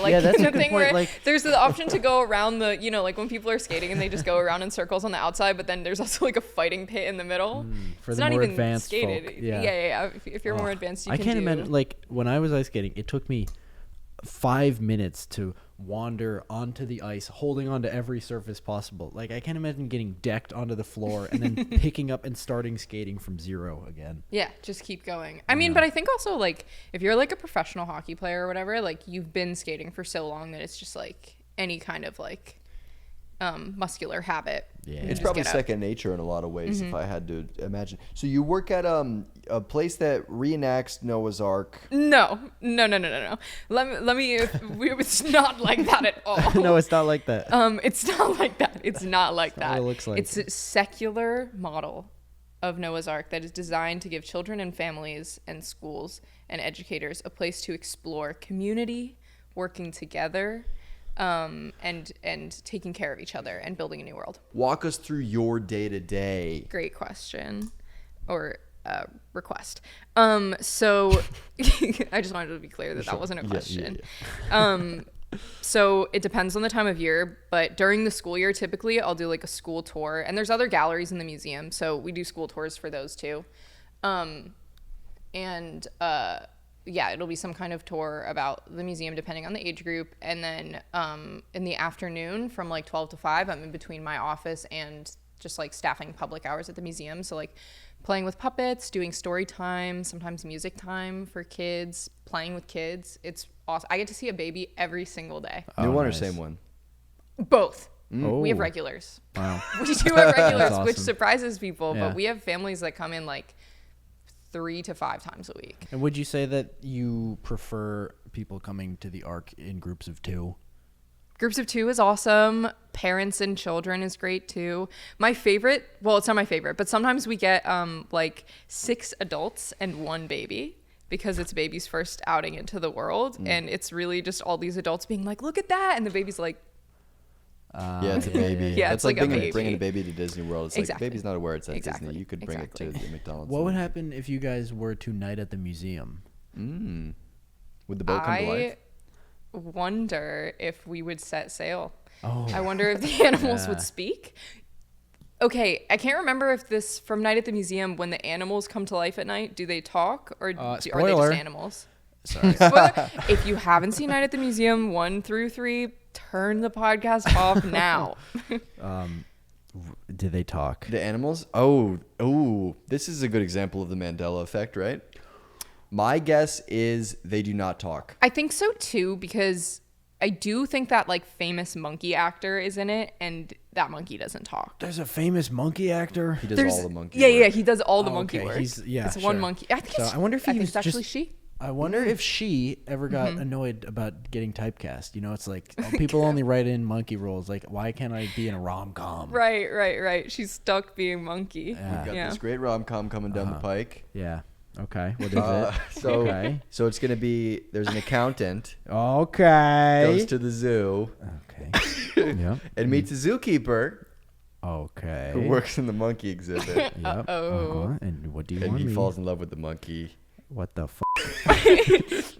Like Yeah, that's a the good thing point, where like- there's the option to go around the, like when people are skating and they just go around in circles on the outside, but then there's also like a fighting pit in the middle. for It's the not more even advanced skated. folk. Yeah. Yeah. If you're more advanced, you I can can't do. imagine, like, when I was ice skating, it took me 5 minutes to wander onto the ice, holding onto every surface possible. Like, I can't imagine getting decked onto the floor and then picking up and starting skating from zero again. Yeah, just keep going. I mean, but I think also like if you're like a professional hockey player or whatever, like you've been skating for so long that it's just like any kind of like muscular habit. Yeah. It's Just probably get up. second nature in a lot of ways, if I had to imagine. So you work at a place that reenacts Noah's Ark. No. Let me. It's not like that at all. No, it's not like that. It's not like that. It's not like not that. what it looks like. It's a secular model of Noah's Ark that is designed to give children and families and schools and educators a place to explore community, working together, and taking care of each other and building a new world. Walk us through your day-to-day. Great question, or request. So I just wanted to be clear that wasn't a question. So it depends on the time of year, but during the school year, typically I'll do like a school tour, and there's other galleries in the museum, so we do school tours for those too. Yeah, it'll be some kind of tour about the museum depending on the age group. And then in the afternoon from like 12 to 5, I'm in between my office and just like staffing public hours at the museum. So like playing with puppets, doing story time, sometimes music time for kids, playing with kids. It's awesome. I get to see a baby every single day. New one nice. or same one? Both. Oh. We have regulars. Wow. We do have regulars, That's which awesome. surprises people, Yeah. but we have families that come in like 3 to 5 times a week. And would you say that you prefer people coming to the Ark in groups of 2? Groups of 2 is awesome. Parents and children is great too. My favorite, well, it's not my favorite, but sometimes we get like 6 adults and 1 baby because it's baby's first outing into the world. And it's really just all these adults being like, look at that. And the baby's like, Yeah, it's a baby. Yeah, That's it's like a baby. bringing a baby to Disney World. It's Exactly. like, baby's not aware it's at Exactly. Disney. You could bring it to Exactly. the McDonald's. What would happen if you guys were to night at the museum? Would the boat come to life? I wonder if we would set sail. Oh. I wonder if the animals Yeah. would speak. Okay, I can't remember if this from Night at the Museum, when the animals come to life at night, do they talk or are they spoiler. just animals? Sorry. Spoiler. If you haven't seen Night at the Museum 1 through 3, turn the podcast off now. Do they talk? The animals? Oh, this is a good example of the Mandela effect, right? My guess is they do not talk. I think so too, because I do think that like famous monkey actor is in it, and that monkey doesn't talk. There's a famous monkey actor. He does all the monkey Yeah, work. he does all the monkey okay, work. he's- yeah, it's one sure. monkey. I think So it's. I wonder if I he think was it's actually just- she. I wonder if she ever got annoyed about getting typecast. You know, it's like people only write in monkey roles. Like, why can't I be in a rom-com? Right. She's stuck being monkey. Yeah. We've got Yeah. this great rom-com coming down the pike. Yeah. Okay. What is it? So, Okay. so it's gonna be. There's an accountant Okay. goes to the zoo Okay. Yep. and meets a zookeeper Okay. who works in the monkey exhibit, Yep. Uh-oh. And what do you and want he me? falls in love with the monkey. What the f?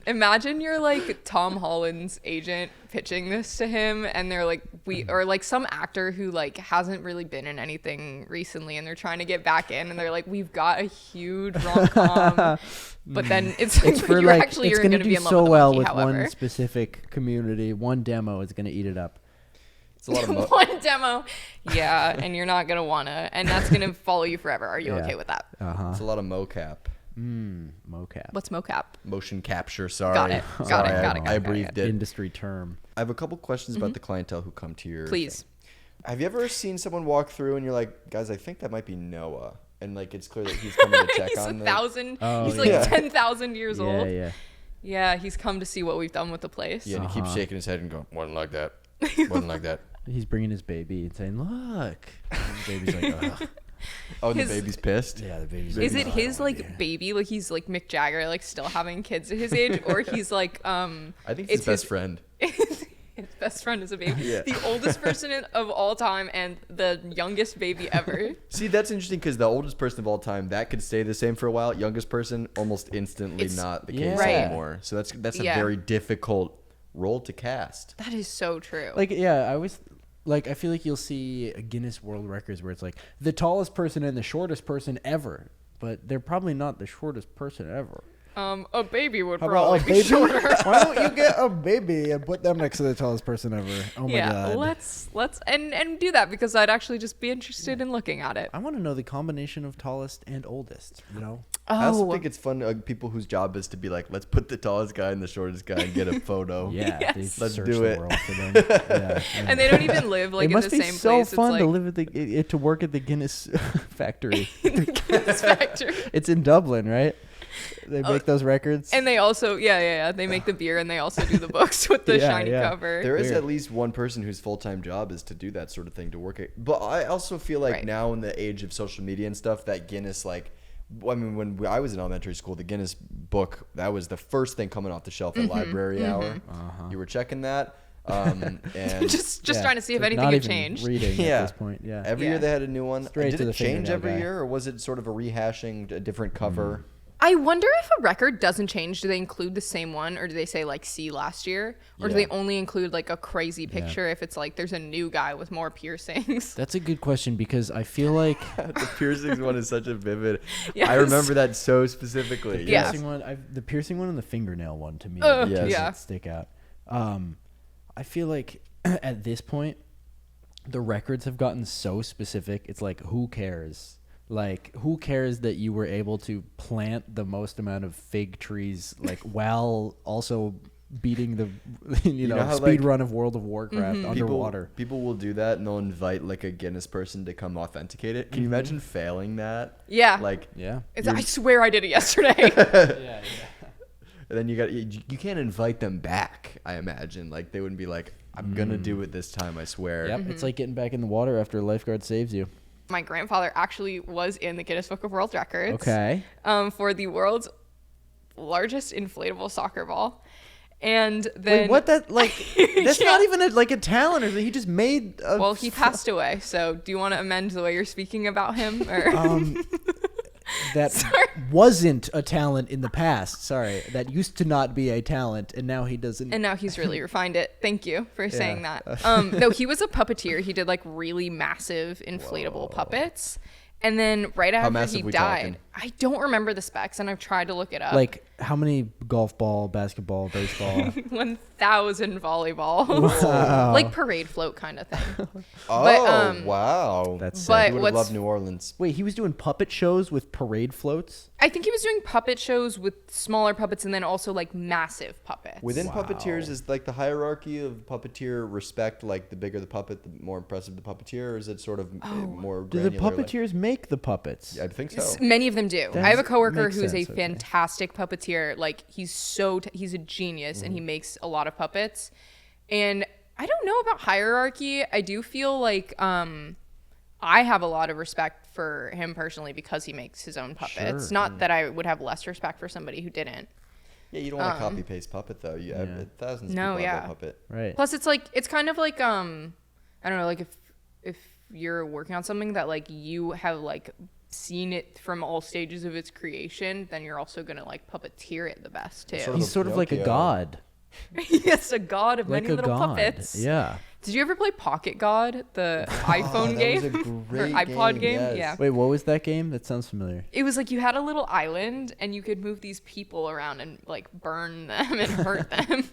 Imagine you're like Tom Holland's agent pitching this to him, and they're like, or like some actor who like hasn't really been in anything recently, and they're trying to get back in, and they're like, we've got a huge rom-com, but then it's like, It's for you're like actually it's you're gonna gonna do be in love so with the well monkey, with however. one specific community. One demo is gonna eat it up. It's a lot of One demo, yeah, and you're not gonna wanna, and that's gonna follow you forever. Are you Yeah. okay with that? it's a lot of mocap, Mocap. What's mocap? motion capture. Sorry, Got it. Sorry, Got I it. breathed it. Industry term. I have a couple questions about the clientele who come to your. Please. thing. Have you ever seen someone walk through and you're like, guys, I think that might be Noah, and like it's clear that he's coming to check He's on them. 1,000. Oh, he's like yeah. 10,000 years Yeah, old. yeah. Yeah, he's come to see what we've done with the place. Yeah, and he keeps shaking his head and going, wasn't like that. Wasn't like that. He's bringing his baby and saying, "Look." And the baby's like, "Ugh." Oh, and His- the baby's pissed. Yeah, the baby's. Is like, it "Oh, I his don't wanna like be baby? Like he's like Mick Jagger, like still having kids at his age, or he's like I think it's his best friend. His best friend is a baby. Yeah. The oldest person of all time and the youngest baby ever. See, that's interesting because the oldest person of all time, that could stay the same for a while. Youngest person, almost instantly It's- not the Yeah. case Right. anymore. So that's a Yeah. very difficult role to cast. That is so true. Like, yeah, I was like, I feel like you'll see a Guinness World Records where it's like the tallest person and the shortest person ever, but they're probably not the shortest person ever. A baby would How probably about a be baby? shorter. Why don't you get a baby and put them next to the tallest person ever? Oh my god. let's and do that because I'd actually just be interested in looking at it. I want to know the combination of tallest and oldest. You know. I also think it's fun people whose job is to be like, let's put the tallest guy and the shortest guy and get a photo. Yeah. Yes. They Let's search do the it. world for them. Yeah. And they don't even live like it in must the be same so place. fun it's to like live at to work at the Guinness factory. Guinness factory. It's in Dublin, right? They make those records. And they also, they make the beer and they also do the books with the Yeah, shiny yeah. cover. There is Weird. at least one person whose full-time job is to do that sort of thing, to work it. But I also feel like Right. now in the age of social media and stuff, that Guinness, like, I mean, when I was in elementary school, the Guinness book, that was the first thing coming off the shelf at library hour. You were checking that. And just Yeah, trying to see if like anything not had even changed. Reading Yeah. at this point. Yeah. every Yeah. year they had a new one. Straight Did to it the change fingernail every guy. year, or was it sort of a rehashing, a different cover? I wonder if a record doesn't change, do they include the same one or do they say like see last year? Or do Yeah. they only include like a crazy picture if it's like there's a new guy with more piercings? That's a good question because I feel like The piercings one is such a vivid. Yes. I remember that so specifically. Yeah. the piercing one and the fingernail one to me Yes. Yeah. stick out. I feel like at this point the records have gotten so specific. It's like who cares? Like who cares that you were able to plant the most amount of fig trees like while also beating the know how, speed like, run of World of Warcraft underwater. People will do that and they'll invite like a Guinness person to come authenticate it. Can you imagine failing that? Yeah. Like, Yeah. I swear I did it yesterday. and then you can't invite them back. I imagine like they wouldn't be like, I'm gonna do it this time. I swear. Yep. It's like getting back in the water after a lifeguard saves you. My grandfather actually was in the Guinness Book of World Records. Okay. For the world's largest inflatable soccer ball. And then Wait, what? That like that's Yeah. not even a talent. Or he just made. Well, he passed away. So, do you want to amend the way you're speaking about him or That Sorry. wasn't a talent in the past. Sorry, that used to not be a talent, and now he doesn't. And now he's really refined it. Thank you for saying that. No, he was a puppeteer. He did like really massive inflatable puppets. And then right after massive he we died, talking? I don't remember the specs and I've tried to look it up. Like how many golf ball, basketball, baseball? 1,000 volleyballs. Wow. Like parade float kind of thing. Oh wow, That's sick. but you would have what's loved New Orleans. Wait, he was doing puppet shows with parade floats. I think he was doing puppet shows with smaller puppets and then also like massive puppets. Within puppeteers, is like the hierarchy of puppeteer respect, like the bigger the puppet, the more impressive the puppeteer, or is it sort of more Do the granular, like- puppeteers make the puppets? I think so. Many of them do. I That have a coworker makes who's sense, a okay. fantastic puppeteer. Like he's a genius and he makes a lot of puppets. And I don't know about hierarchy. I do feel like I have a lot of respect for him personally because he makes his own puppets. Sure. Not that I would have less respect for somebody who didn't. Yeah, you don't want to copy paste puppet though. You have thousands of No, people yeah. have that puppet. Right. Plus it's kind of like I don't know, like if you're working on something that like you have like seen it from all stages of its creation, then you're also gonna like puppeteer it the best too. Sort of He's sort of like a Pinocchio. god. Yes, a god of Like many a little god. puppets. Yeah. Did you ever play Pocket God, the iPhone that game was a or great iPod game, game? yes. Yeah. Wait, what was that game? That sounds familiar. It was like you had a little island and you could move these people around and like burn them and hurt them,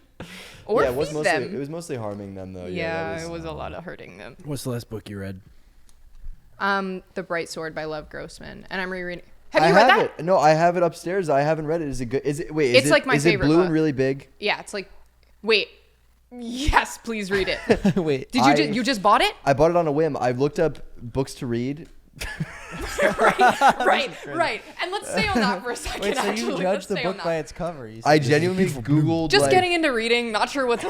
or Yeah, it was feed mostly them. it was mostly harming them though. Yeah, that it was a lot of hurting them. What's the last book you read? The Bright Sword by Lev Grossman, and I'm rereading. Have I you read have that? it. No, I have it upstairs. I haven't read it. Is it good? Is it? Wait, It's like my is favorite it blue book. and really big? Yeah, it's like, wait, yes, please read it. Wait. Did you you just bought it? I bought it on a whim. I looked up books to read. right. And let's stay on that for a second. Wait, so actually. you judge Let's the stay on book that. by its cover? You I said, genuinely Googled. Just like, getting into reading, not sure what to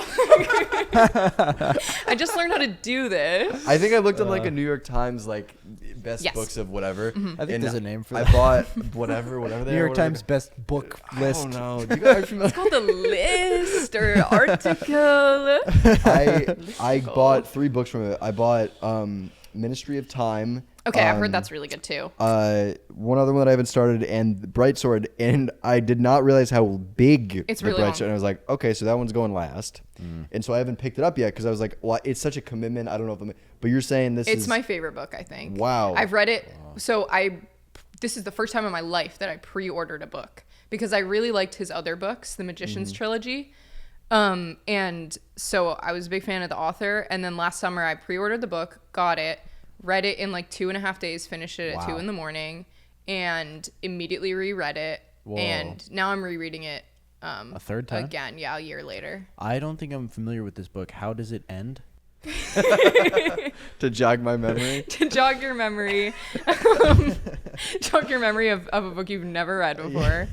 I just learned how to do this. I think I looked up like a New York Times like best Yes. books of whatever. I think and there's a name for I that. bought whatever they New are, York whatever Times best book list. I don't know. Do you guys familiar? It's called a list or article. I bought 3 books from it. I bought Ministry of Time. Okay, I've heard that's really good too. One other one that I haven't started, and Bright Sword, and I did not realize how big It's the really Bright long. Sword. And I was like, okay, so that one's going last, and so I haven't picked it up yet because I was like, well, it's such a commitment. I don't know if I'm. But you're saying this It's is my favorite book, I think. Wow. I've read it. So this is the first time in my life that I pre-ordered a book because I really liked his other books, the Magician's Trilogy. And so I was a big fan of the author. And then last summer I pre-ordered the book, got it, read it in like 2.5 days, finished it at 2 a.m, and immediately reread it. Whoa. And now I'm rereading it A third time? again. Yeah, a year later. I don't think I'm familiar with this book. How does it end? To jog my memory. To jog your memory. Jog your memory of a book you've never read before.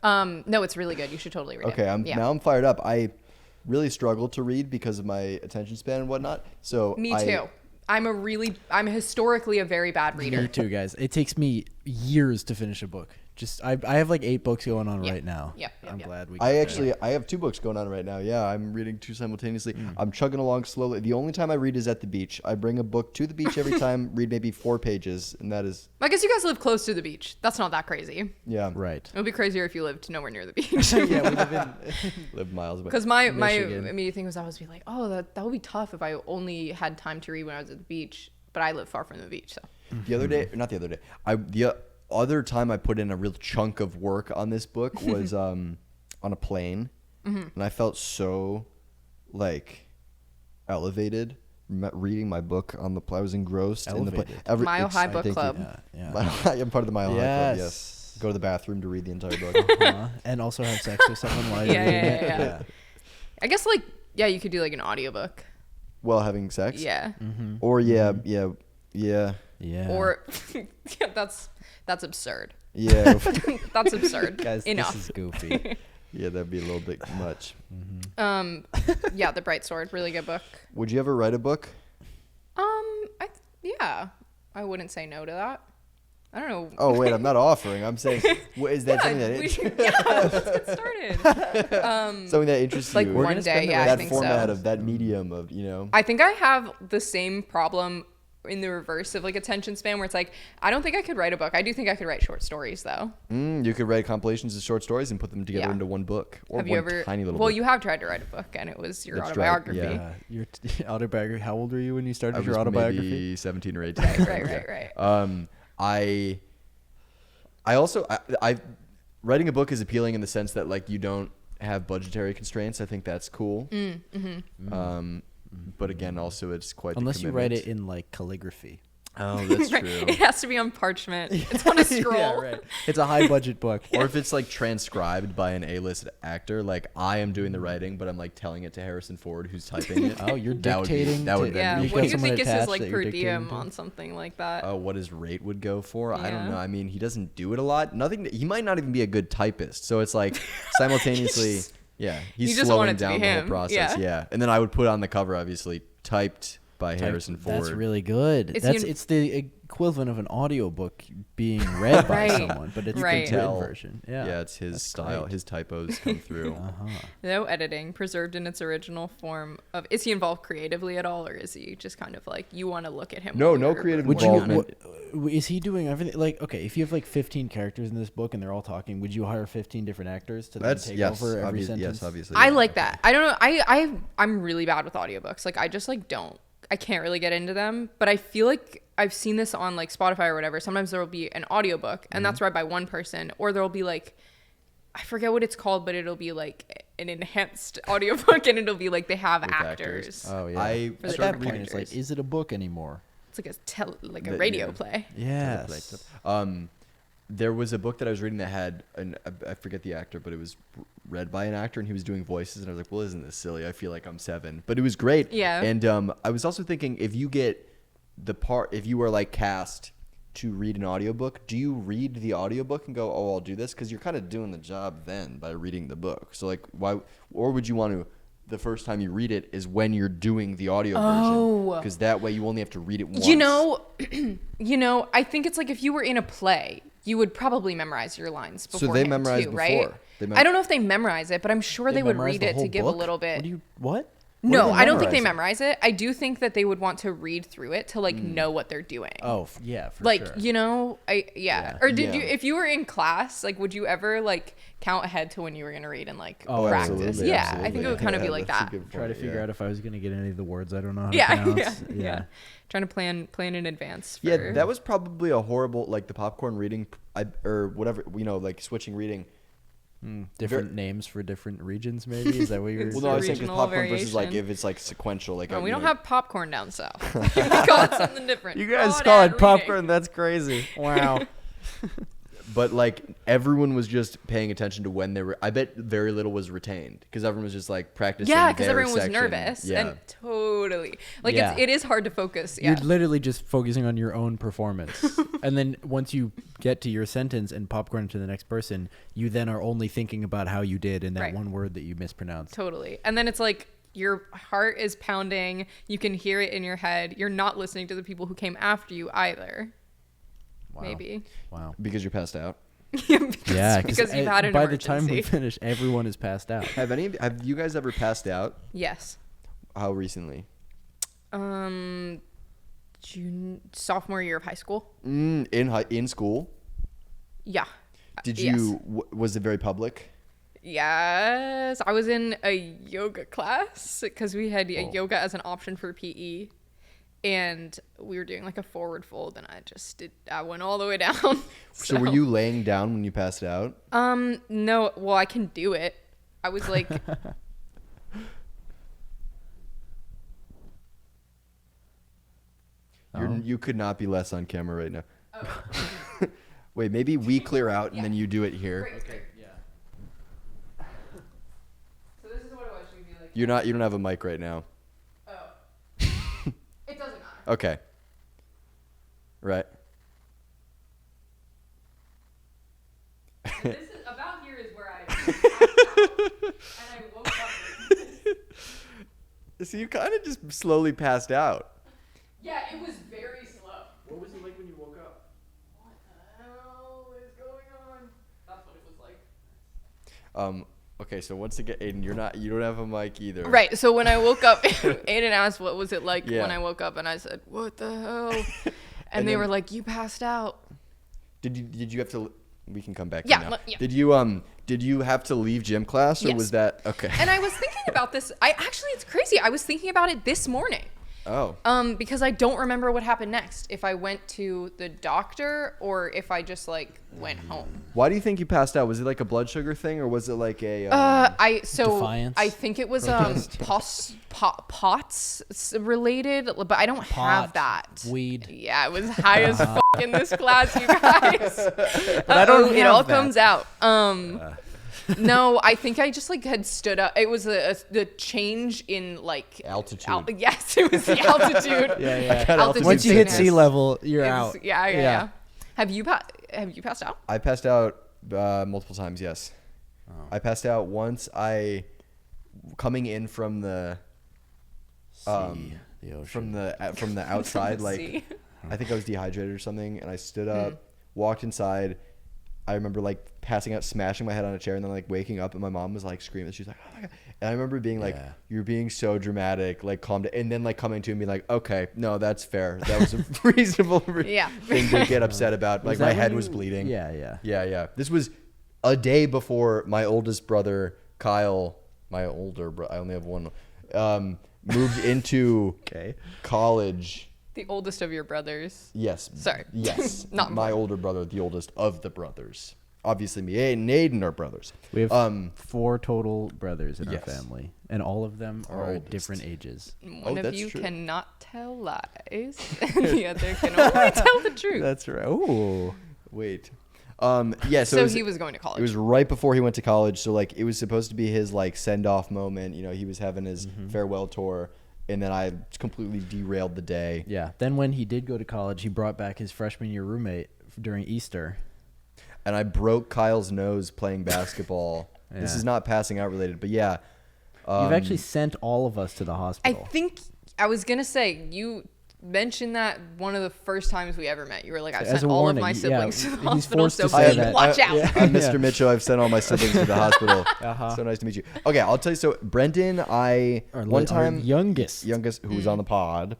No, it's really good. You should totally read it. Okay, now I'm fired up. I really struggle to read because of my attention span and whatnot. So Me too. I'm historically a very bad reader. Me too, guys. It takes me years to finish a book. I have like 8 books going on right now. Yep. I'm glad we. I have 2 books going on right now. Yeah, I'm reading 2 simultaneously. I'm chugging along slowly. The only time I read is at the beach. I bring a book to the beach every time, read maybe 4 pages, and that is. I guess you guys live close to the beach. That's not that crazy. Yeah. Right. It would be crazier if you lived nowhere near the beach. Yeah, we live in. Live miles away. Because my Michigan. immediate thing was I was be like, oh, that would be tough if I only had time to read when I was at the beach. But I live far from the beach, so. The other day, not the other day, the other time I put in a real chunk of work on this book was on a plane, and I felt so like elevated reading my book on the plane. I was engrossed in the plane. Elevated. Mile High Book Club. Yeah. I'm part of the Mile High Club. Yes. Go to the bathroom to read the entire book. And also have sex with someone while you're reading it. Yeah. I guess you could do like an audiobook. While having sex. Yeah. Or yeah. Or Or that's absurd. Yeah. That's absurd. guys, Enough. this is goofy. Yeah, that'd be a little bit much. Yeah, The Bright Sword, really good book. Would you ever write a book? I wouldn't say no to that. I don't know. Oh wait, I'm not offering. I'm saying, is that something that let's get started. something that interests Like you? one day, yeah, I that think format so. of that medium of I think I have the same problem in the reverse of like attention span, where it's like I don't think I could write a book. I do think I could write short stories though. You could write compilations of short stories and put them together into one book or Have one you ever? tiny little Well, book. you have tried to write a book, and it was your That's autobiography. right, Yeah, your autobiography. How old were you when you I started was your autobiography? maybe 17 or 18. Right. I also writing a book is appealing in the sense that like you don't have budgetary constraints. I think that's cool. But again, also it's quite Unless the you write it commitment. in like calligraphy. Oh, that's Right. true. It has to be on parchment. It's on a scroll. Yeah, right. It's a high budget book. Or if it's like transcribed by an A-list actor, like I am doing the writing, but I'm like telling it to Harrison Ford, who's typing it. Oh, you're That would be- dictating. that would to, Yeah. You What do you someone think is his attached like that you're per dictating diem to? on something like that? What his rate would go for. I don't Yeah. know. I mean, he doesn't do it a lot. He might not even be a good typist. So it's like simultaneously, he's You just want slowing it to be down the whole him. process. Yeah. And then I would put on the cover, obviously, typed by Harrison Ford. That's really good. It's It's the equivalent of an audiobook being read by Right. someone, but it's Right. the written Tell. version. Yeah. Yeah, it's his That's style. great. His typos come through. No editing, preserved in its original form. Is he involved creatively at all, or is he just kind of like you want to look at him? No, while no you're creative Would working you? on it? Is he doing everything? Like, okay, if you have like 15 characters in this book and they're all talking, would you hire 15 different actors to then That's take yes, over every obvi- sentence? yes, obviously. I yeah. like that. I don't know. I'm really bad with audiobooks. Like I just like don't. I can't really get into them. But I feel like I've seen this on like Spotify or whatever. Sometimes there will be an audiobook and that's read by one person, or there will be like I forget what it's called, but it'll be like an enhanced audiobook and it'll be like they have With actors. Oh yeah. I For the At started that point, reading it's like, is it a book anymore? It's like a That radio you- play. Yes. There was a book that I was reading that had I forget the actor, but it was read by an actor and he was doing voices, and I was like, well, isn't this silly? I feel like I'm 7, but it was great. Yeah. And I was also thinking, if you were like cast to read an audiobook, do you read the audiobook and go, oh, I'll do this? Because you're kind of doing the job then by reading the book. So like why, or would you want to, the first time you read it is when you're doing the audio version, because that way you only have to read it once. You know, I think it's like if you were in a play, you would probably memorize your lines So before. they memorize too, right? before. I don't know if they memorize it, but I'm sure they would memorize read the it to whole give book? a little bit. What? No, do they I don't think they memorize memorize it. I do think that they would want to read through it to like know what they're doing. Oh, yeah, for like sure. you know, Or did Yeah. you, if you were in class, like, would you ever like count ahead to when you were gonna read and like Oh, practice? absolutely, Yeah, absolutely. I think it would kind of be like that's a that. good Try to point, figure yeah. out if I was going to get any of the words I don't know how to Yeah, pronounce. yeah. Trying to plan in advance. For, Yeah, that was probably a horrible, like the popcorn reading, or whatever, like switching reading. Different names for different regions, maybe? Is that what you're Well, no, I was saying because Regional popcorn versus like variation. if it's like sequential. Like No, we you don't know, have popcorn down south. We call it something different. You guys Crawdad call it reading. popcorn. That's crazy. Wow. But like everyone was just paying attention to when they were. I bet very little was retained because everyone was just like practicing. Yeah, because their everyone was section. nervous Yeah. and totally like Yeah. it is hard to focus. Yeah. You're literally just focusing on your own performance. And then once you get to your sentence and popcorn to the next person, you then are only thinking about how you did in that Right. one word that you mispronounced. Totally. And then it's like your heart is pounding. You can hear it in your head. You're not listening to the people who came after you either. Wow. Maybe. Wow. Because you're passed out. Yeah, because you've had an by emergency. the time we finish, everyone is passed out. Have you guys ever passed out? Yes. How recently? Sophomore year of high school. In school? Yeah. Did Yes. you? Was it very public? Yes. I was in a yoga class because we had Oh. yoga as an option for PE. And we were doing like a forward fold, and I went all the way down. So were you laying down when you passed out? No, well, I can do it. I was like, You could not be less on camera right now. Wait, maybe we clear out and then you do it here. okay, yeah. So this is what it was. She'd be like, You don't have a mic right now. oh, it doesn't matter. Okay. Right. And this is about here is where I passed out, and I woke up. So you kind of just slowly passed out. Yeah, it was very slow. What was it like when you woke up? What the hell is going on? That's what it was like. Okay, so once again, Aiden, you don't have a mic either. Right. So when I woke up, Aiden asked, "What was it like Yeah. when I woke up?" And I said, "What the hell?" And, And they then- were like, "You passed out." Did you have to? We can come back. Yeah, to now. yeah. Did you have to leave gym class or Yes. was that okay? And I was thinking about this. It's crazy. I was thinking about it this morning. Oh. Because I don't remember what happened next. If I went to the doctor or if I just like went home. Why do you think you passed out? Was it like a blood sugar thing or was it like a? Defiance? I think it was POTS related, but I don't have Pot, that. weed. Yeah, it was high as fuck in this class, you guys. But I don't it have all that. comes out. No, I think I just like had stood up. It was the change in like Altitude. yes, it was the altitude. Yeah. Altitude Once you hit sickness. sea level, you're It out. was- yeah. Have you passed out? I passed out multiple times. Yes. Oh. I passed out once. Coming in from the The ocean. from the outside, like Sea. I think I was dehydrated or something, and I stood up, walked inside. I remember like passing out, smashing my head on a chair, and then like waking up, and my mom was like screaming. She's like, "Oh my god!" And I remember being like, Yeah. "You're being so dramatic." Like, calm down. And then like coming to me like, "Okay, no, that's fair. That was a reasonable Yeah. thing to get upset about." Like that my when head you- was bleeding. Yeah. Yeah. This was a day before my oldest brother Kyle, my older brother. I only have one. Moved into college. The oldest of your brothers. Yes. Sorry. Yes. Not my important. older brother, the oldest of the brothers. Obviously, me and Aiden are brothers. We have 4 total brothers in Yes. our family, and all of them Our are oldest. different ages. One of that's you true. cannot tell lies, and the other can only tell the truth. That's right. Oh, Wait. Yeah. So, So he was going to college. It was right before he went to college. So like, it was supposed to be his like send off moment. You know, he was having his farewell tour, and then I completely derailed the day. yeah. Then when he did go to college, he brought back his freshman year roommate during Easter. And I broke Kyle's nose playing basketball. This Yeah. is not passing out related, but yeah. You've actually sent all of us to the I hospital. think I was gonna say you mentioned that one of the first times we ever met. You were like, I've As sent a all warning, of my yeah, siblings to the he's hospital, forced so to say please that. watch out. I'm Mr. Yeah. Mitchell. I've sent all my siblings to the hospital. Uh-huh. So nice to meet you. Okay, I'll tell you. So Brendan, one time youngest. who was on the pod.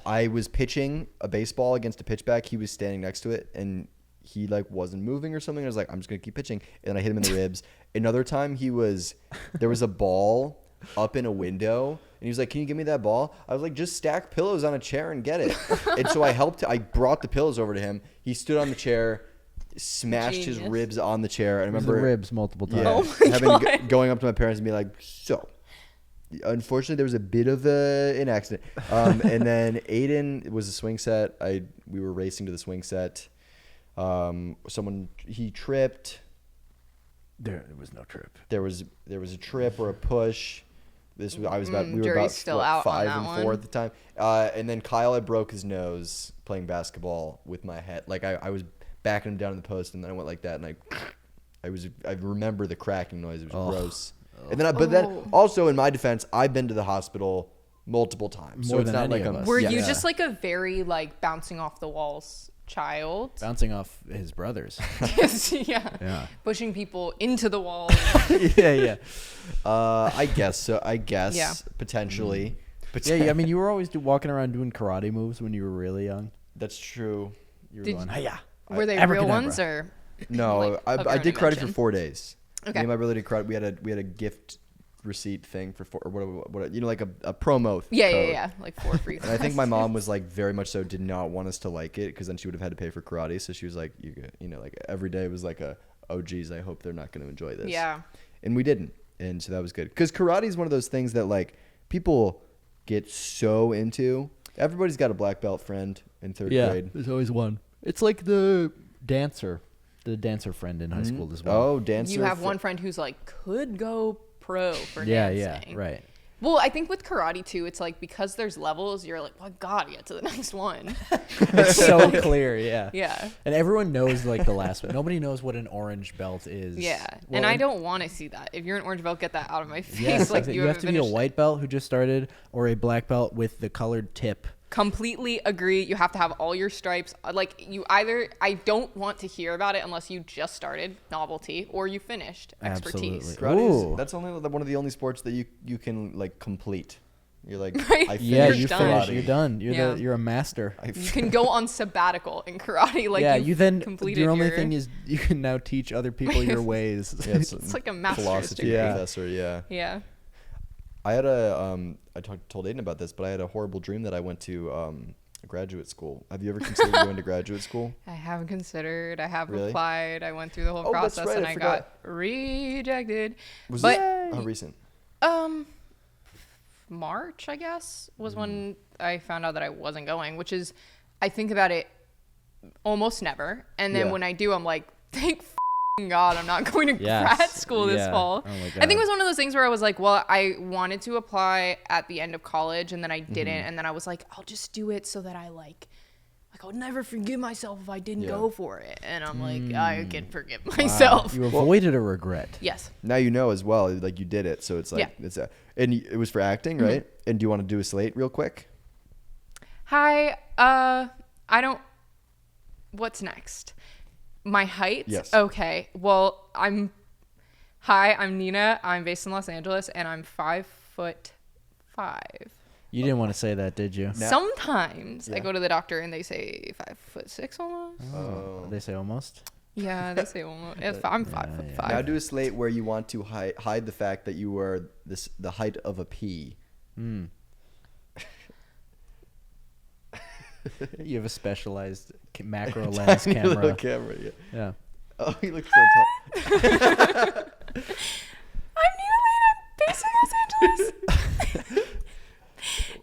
I was pitching a baseball against a pitchback. He was standing next to it, and he like wasn't moving or something. I was like, I'm just gonna keep pitching, and I hit him in the ribs. Another time, there was a ball up in a window, and he was like, "Can you give me that ball?" I was like, "Just stack pillows on a chair and get it." And so I brought the pillows over to him. He stood on the chair, smashed his Genius. ribs on the chair. I It was remember the ribs multiple times. yeah, Oh my God. going up to my parents and being like, so. Unfortunately, there was a bit of an accident, and then Aiden was a swing set. We were racing to the swing set. He tripped. There was no trip. There was a trip or a push. We were Jury's about still out on 5 that and 4 one. at the time. And then Kyle had broke his nose playing basketball with my head. Like I was backing him down in the post, and then I went like that, and I remember the cracking noise. It was gross. And then, but then also in my defense, I've been to the hospital multiple times. More so it's than not any like of I'm. us. Were yeah. you just like a very like bouncing off the walls child? Bouncing off his brothers. Yeah. Yeah. Pushing people into the wall. yeah. I guess so. I guess Yeah. potentially. Yeah, I mean, you were always walking around doing karate moves when you were really young. That's true. You were Did going, you- hiya. Were they real Abracadabra. ones or? No, Like, of your I own did karate for invention? 4 days. Okay. Me and my brother did karate. We had a gift receipt thing for or what like a promo. Yeah, code. yeah. Like 4 free. And I think my mom was like very much so did not want us to like it because then she would have had to pay for karate. So she was like, you know, like every day was like oh geez, I hope they're not going to enjoy this. Yeah. And we didn't, and so that was good because karate is one of those things that like people get so into. Everybody's got a black belt friend in third grade. there's always one. It's like the dancer friend in high school as well. Oh, dancer. You have one friend who's like could go pro for yeah, dancing. right. Well, I think with karate too, it's like because there's levels, you're like, well, I gotta get to the next one. It's so clear, yeah. Yeah. And everyone knows like the last one. Nobody knows what an orange belt is. Yeah. Well, and I don't want to see that. If you're an orange belt, get that out of my face. Yes, like you have haven't to be a finished it. white belt who just started, or a black belt with the colored tip. Completely agree. You have to have all your stripes. Like I don't want to hear about it unless you just started novelty or you finished expertise. Absolutely. Karate Ooh. that's only one of the only sports that you can like complete. You're like, Right. I finished Yeah, you done. finish. karate. You're done. Yeah. You're a master. You can go on sabbatical in karate. Like yeah, you've you then completed your only your- thing is you can now teach other people your ways. Yeah, It's like a master's philosophy degree. professor. Yeah. Yeah. I had told Aiden about this, but I had a horrible dream that I went to graduate school. Have you ever considered going to graduate school? I haven't considered. I have Really? applied. I went through the whole Oh, that's process right, and I I forgot. got rejected. Was But this how recent? March, I guess, was Mm-hmm. when I found out that I wasn't going, which is, I think about it almost never. And then Yeah. when I do, I'm like, thank God I'm not going to Yes. grad school this Yeah. fall. Oh my I God. think it was one of those things where I was like, well, I wanted to apply at the end of college and then I didn't. Mm-hmm. And then I was like, I'll just do it so that I I would never forgive myself if I didn't Yeah. go for it. And I'm like, I can forgive Wow. myself. You avoided a regret. Yes. Now you know as well. Like you did it, so it's like Yeah. it's and it was for acting, right? And do you want to do a slate real quick? Hi, I don't. What's next? My height? Yes. Okay. Well, Hi, I'm Nina. I'm based in Los Angeles, and I'm 5'5". You didn't want to say that, did you? Now- Sometimes I Yeah. go to the doctor and they say 5'6" almost. Oh. They say almost. Yeah, they say almost. I'm 5'5". Now do a slate where you want to hide the fact that you were the height of a pea. You have a specialized macro lens Tiny little camera. camera. Yeah. Yeah. Oh, you look so tall. I'm Nina Lane. I'm based in Los Angeles.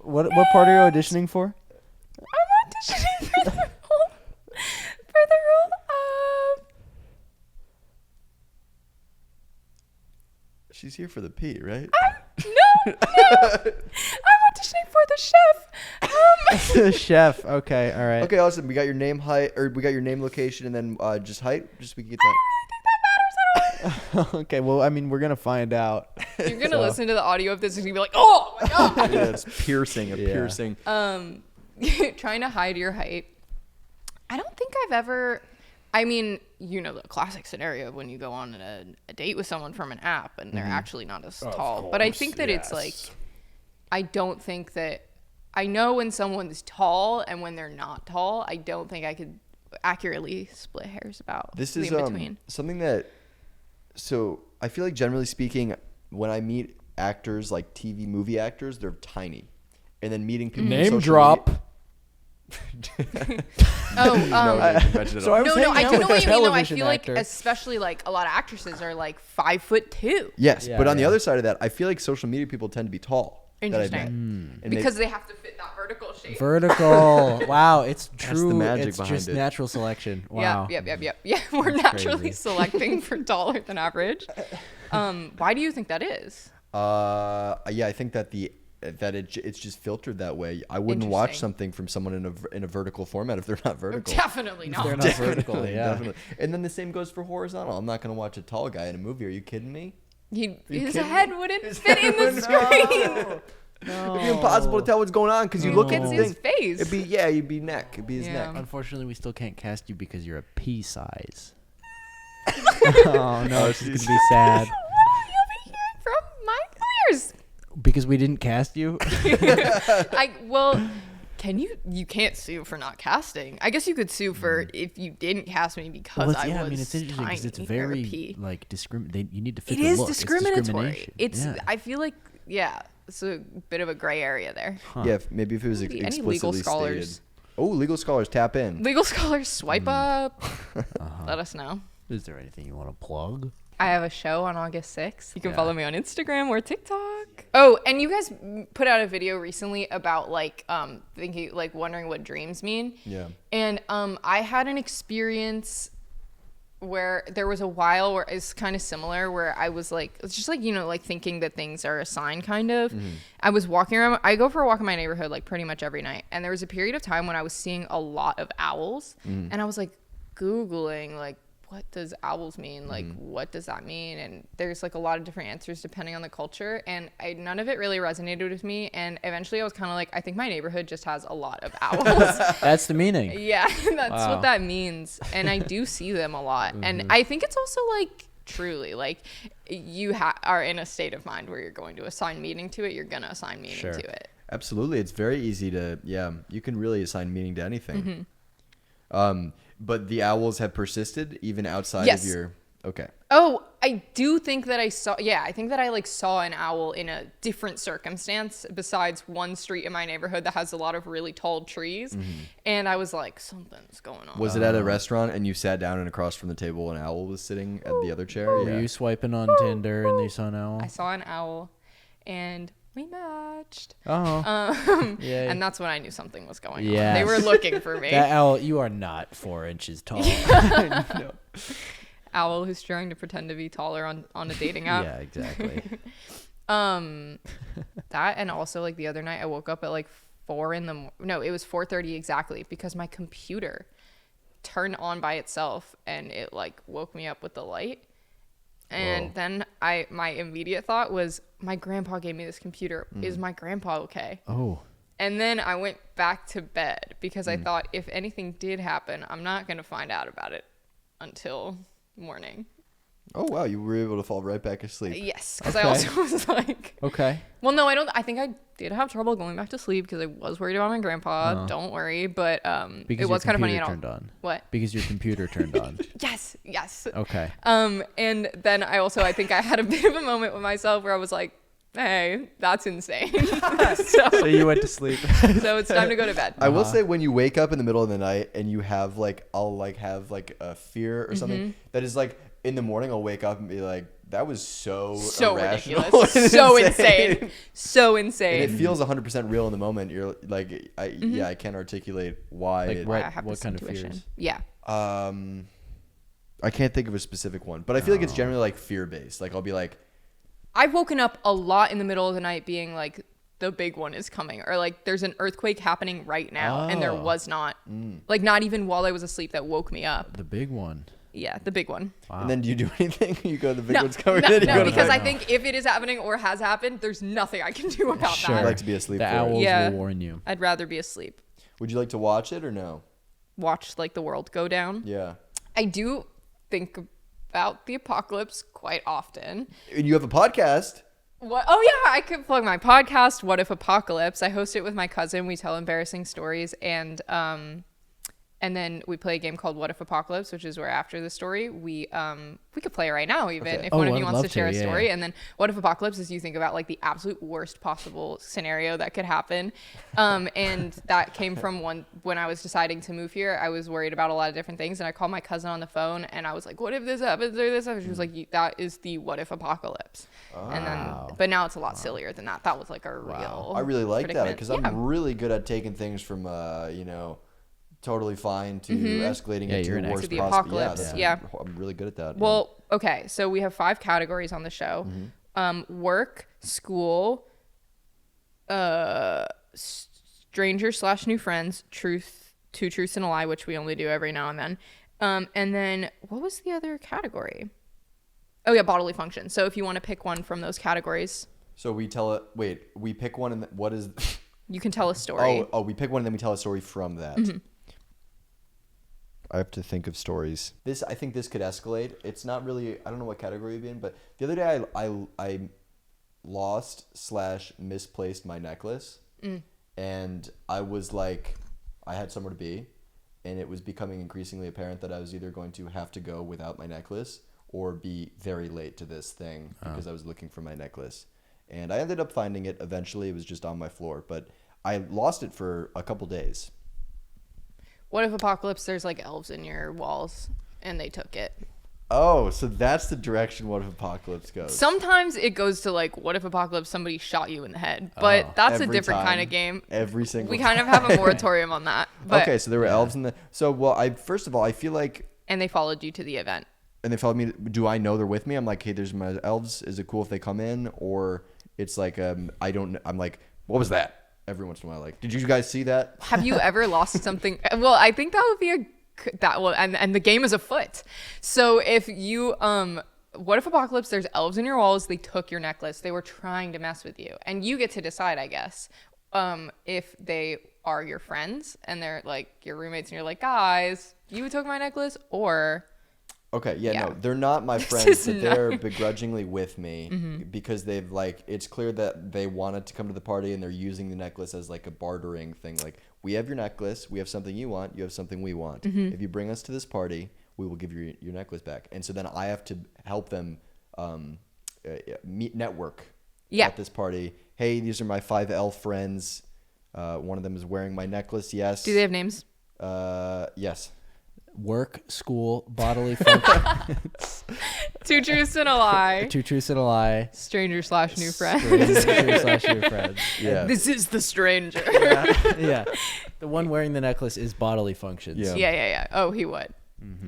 What part are you auditioning for? I'm auditioning for the role of She's here for the pea, right? No, I'm auditioning for the chef. Chef. Okay. All right. Okay, awesome. We got your name, height, or we got your name, location, and then just height. Just we can get that. Okay. Well, I mean, we're gonna find out. You're gonna So- listen to the audio of this and you're gonna be like, oh my god. Yeah, it's piercing. Yeah. Piercing. Trying to hide your height. I don't think I've ever. I mean, you know the classic scenario of when you go on a date with someone from an app and they're actually not as tall. But I think that it's like, I don't think that. I know when someone's tall and when they're not tall. I don't think I could accurately split hairs about This the is in-between. something that. So I feel like generally speaking, when I meet actors like TV movie actors, they're tiny, and then meeting people. on Name social drop. media- So I was No, I hanging out do with know a what you mean though. I television feel like, actor. especially like a lot of actresses are like 5'2". Yes, Yeah, but on the yeah. other side of that, I feel like social media people tend to be tall. that I've met. Interesting. And Because they have to fit that vertical shape. Vertical. Wow, it's true. the magic it's behind just it. natural selection. Wow. Yep. Yeah, we're That's naturally crazy. selecting for taller than average. Why do you think that is? I think that it's just filtered that way. I wouldn't watch Interesting. something from someone in a vertical format if they're not vertical. Definitely not. They're not vertical. Yeah. Definitely. And then the same goes for horizontal. I'm not going to watch a tall guy in a movie. Are you kidding me? His kidding head me? wouldn't fit in the screen. No. It'd be impossible to tell what's going on because you look at It's the his thing. face. You'd be neck. It'd be his Yeah. neck. Unfortunately, we still can't cast you because you're a pea size. Oh no, this is gonna be sad. What are you overhearing from my ears? Because we didn't cast you. Can you can't sue for not casting. I guess you could sue for if you didn't cast me because Well, I was it's interesting because it's tiny or very pea. like You need to fit It the is look. discriminatory. discrimination. It's Yeah. I feel like it's a bit of a gray area there. Yeah, maybe if it was Maybe any explicitly legal stated. scholars. Oh, legal scholars, tap in. Legal scholars, swipe up. Uh-huh. Let us know. Is there anything you want to plug? I have a show on August 6th. You can Yeah. follow me on Instagram or TikTok. Oh, and you guys put out a video recently about thinking wondering what dreams mean. Yeah. And I had an experience where there was a while where it's kind of similar where I was it's just thinking that things are a sign kind of. I was walking around. I go for a walk in my neighborhood pretty much every night. And there was a period of time when I was seeing a lot of owls and I was Googling what does owls mean? What does that mean? And there's a lot of different answers depending on the culture. And none of it really resonated with me. And eventually I was kind of I think my neighborhood just has a lot of owls. That's the meaning. Yeah, that's Wow. what that means. And I do see them a lot. And I think it's also truly you are in a state of mind where you're going to assign meaning to it. You're going to assign meaning Sure. to it. Absolutely. It's very easy to, you can really assign meaning to anything. But the owls have persisted even outside Yes. of your, okay. Oh, I do think that I saw saw an owl in a different circumstance besides one street in my neighborhood that has a lot of really tall trees. And I was something's going on. Was it at a restaurant and you sat down and across from the table an owl was sitting at the other chair? Were you swiping on Tinder and you saw an owl? I saw an owl and we matched. Oh. Yay. And that's when I knew something was going on. Yes. They were looking for me. That owl, you are not 4 inches tall. No. Owl who's trying to pretend to be taller on a dating app. Yeah, exactly. That and also the other night I woke up at 4 in the no, it was 4:30 exactly because my computer turned on by itself and it woke me up with the light. And Whoa. then my immediate thought was my grandpa gave me this computer. Is my grandpa okay? Oh. And then I went back to bed because I thought if anything did happen, I'm not going to find out about it until morning. Oh, wow. You were able to fall right back asleep. Yes, because Okay. I also was Okay. well, no, I think I did have trouble going back to sleep because I was worried about my grandpa. Don't worry, but Because it was your kind of funny. computer And turned on. What? Because your computer turned on. Yes. Okay. And then I think I had a bit of a moment with myself where I was like, hey, that's insane. So you went to sleep. So it's time to go to bed. I will say when you wake up in the middle of the night and you have I'll have a fear or something that is in the morning I'll wake up and be like, that was so irrational ridiculous. and So insane. So insane. And it feels 100% real in the moment. You're I can't articulate why. Like it, I have what this kind of intuition. fears? Yeah. I can't think of a specific one, but I feel like it's generally fear based. I'll be like, I've woken up a lot in the middle of the night being the big one is coming or there's an earthquake happening right now and there was not not even while I was asleep that woke me up. The big one. Yeah, the big one. Wow. and then do you do anything? You go, the big No, one's coming no, in. You no, go to because bed. I think if it is happening or has happened, there's nothing I can do about Sure. I'd that. like to be asleep The for it. owls Yeah. will warn you. I'd rather be asleep. Would you like to watch it or no? Watch the world go down. Yeah. I do think about the apocalypse quite often. And you have a podcast. What? Oh yeah, I could plug my podcast, What If Apocalypse. I host it with my cousin. We tell embarrassing stories and And then we play a game called What If Apocalypse, which is where after the story, we could play it right now even if one of I'd you wants love to share to, a yeah, story. yeah. And then What If Apocalypse is you think about like the absolute worst possible scenario that could happen. And that came from when I was deciding to move here, I was worried about a lot of different things. And I called my cousin on the phone and I was like, what if this happens or this happens? She was like, that is the What If Apocalypse. And then, but now it's a lot sillier than that. That was like a real I really like that predicament. because I'm really good at taking things from, totally fine to escalating Yeah, into you're the an worst To the possible. apocalypse, I'm really good at that. Well, okay, so we have 5 categories on the show: work, school, stranger/new friends, two truths and a lie, which we only do every now and then, and then what was the other category? Oh yeah, bodily function. So if you want to pick one from those categories, So we tell it. Wait, we pick one, and what is? you can tell a story. Oh, we pick one, and then we tell a story from that. I have to think of stories. I think this could escalate. It's not really. I don't know what category it'd be in, but the other day I lost/misplaced my necklace, and I was like, I had somewhere to be, and it was becoming increasingly apparent that I was either going to have to go without my necklace or be very late to this thing because I was looking for my necklace. And I ended up finding it eventually. It was just on my floor, but I lost it for a couple days. What if apocalypse? There's like elves in your walls, and they took it. Oh, so that's the direction What If Apocalypse goes. Sometimes it goes to like, what if apocalypse? Somebody shot you in the head, but that's a Every different time. kind of game. Every single We time. kind of have a moratorium on that. But, Okay, so there were elves in the. So, well, first of all, I feel like. and they followed you to the event. And they followed me. Do I know they're with me? I'm like, hey, there's my elves. Is it cool if they come in? Or it's like, I don't. I'm like, what was that? Every once in a while, like, did you guys see that? Have you ever lost something? Well, I think that would be and the game is afoot. So if you what if apocalypse? There's elves in your walls. They took your necklace. They were trying to mess with you, and you get to decide, I guess, if they are your friends and they're like your roommates, and you're like, guys, you took my necklace, or. Okay, yeah, Yeah. no, they're not my This friends, is but they're begrudgingly with me because they've like, it's clear that they wanted to come to the party and they're using the necklace as like a bartering thing. Like, we have your necklace, we have something you want, you have something we want. If you bring us to this party, we will give you your necklace back. And so then I have to help them network at this party. Hey, these are my 5 elf friends. One of them is wearing my necklace. Yes. Do they have names? Yes. Work, school, bodily function. 2 truths and a lie. 2 truths and a lie. Stranger/new friend. Stranger/new friends. Yeah. This is the stranger. Yeah. The one wearing the necklace is bodily functions. Yeah. Yeah. Oh, he would.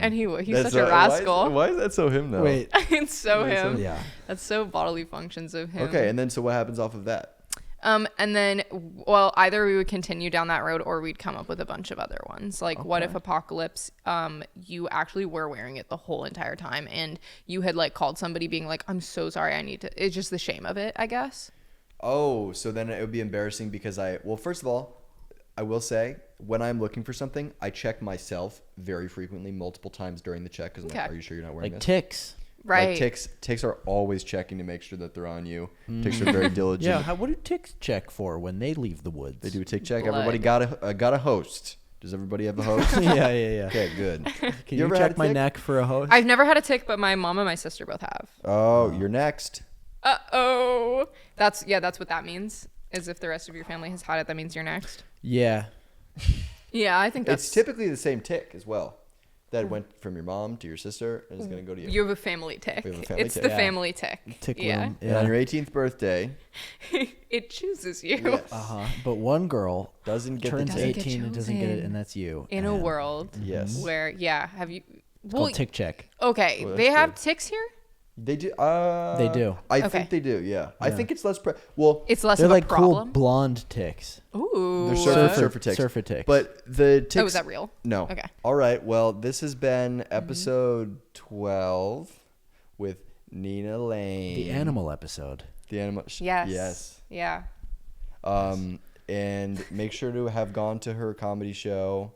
And he would. He's That's such a rascal. Why is that so him though? Wait. It's so him. Yeah. That's so bodily functions of him. Okay, and then so what happens off of that? And then, well, either we would continue down that road or we'd come up with a bunch of other ones. Like, what if apocalypse, you actually were wearing it the whole entire time and you had like called somebody being like, I'm so sorry, I need to, it's just the shame of it, I guess. Oh, so then it would be embarrassing because well, first of all, I will say when I'm looking for something, I check myself very frequently, multiple times during the check. Because I'm like, are you sure you're not wearing Like this? ticks. Right. Like ticks are always checking to make sure that they're on you. Ticks are very diligent. Yeah. What do ticks check for when they leave the woods? They do a tick check. Blood. Everybody got a host. Does everybody have a host? yeah. Okay, good. Can you ever had check a my tick? neck for a host? I've never had a tick, but my mom and my sister both have. Oh, you're next. Uh-oh. That's what that means. Is if the rest of your family has had it, that means you're next. Yeah. Yeah, I think that's... It's typically the same tick as well. That went from your mom to your sister and is going to go to you. You have a family tick. We have a family It's tick. the Yeah. family tick. Tick Yeah. worm. And on your 18th birthday, It chooses you. yes, But one girl doesn't get the turns Doesn't tick. get 18 and doesn't get it, chosen. and that's you. In a And world Yes. where, have you... It's called tick check. Okay, Well, they that's have good. ticks here? They do. They do. I Okay. think they do. Yeah. I think it's less. Well, It's less They're of like a problem? cool blonde ticks. Ooh. they're what? surfer ticks. Surfer ticks. But the ticks. Oh, is that real? No. Okay. All right. Well, this has been episode 12 with Nina Lane. The animal episode. The animal. Yes. Yes. Yeah. And make sure to have gone to her comedy show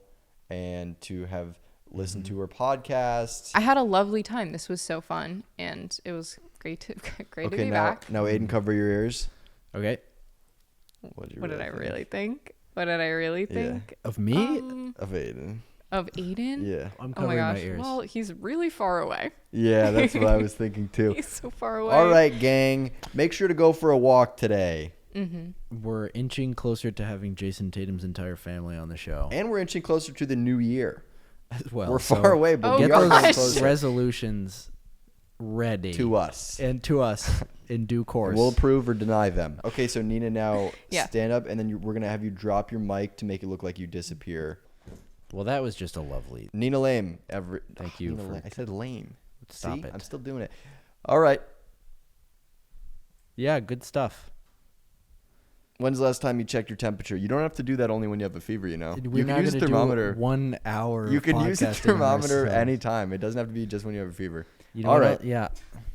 and to have listened to her podcast. I had a lovely time. This was so fun, and it was great to be back. Now, Aiden, cover your ears. Okay. What did What did I really think? What did I really think? Of me? Of Aiden. Of Aiden? Yeah. I'm Oh my covering my gosh. ears. Well, he's really far away. Yeah, that's what I was thinking too. He's so far away. All right, gang. Make sure to go for a walk today. We're inching closer to having Jason Tatum's entire family on the show And we're inching closer to the new year. as well. We're so far away, but Oh, we Get are getting those closer resolutions ready to us. and to us in due course. We'll approve or deny them. Okay, so Nina, now Yeah. stand up, and then we're going to have you drop your mic to make it look like you disappear. Well, that was just a lovely. Nina Lame. Thank you Nina for- Lame. I said lame. Stop See? it. I'm still doing it. All right. Yeah, good stuff. When's the last time you checked your temperature? You don't have to do that only when you have a fever, you know. We're You not can use a gonna do thermometer. 1 hour. You can use a podcasting thermometer ourselves. anytime. It doesn't have to be just when you have a fever. You know All what right. else- Yeah.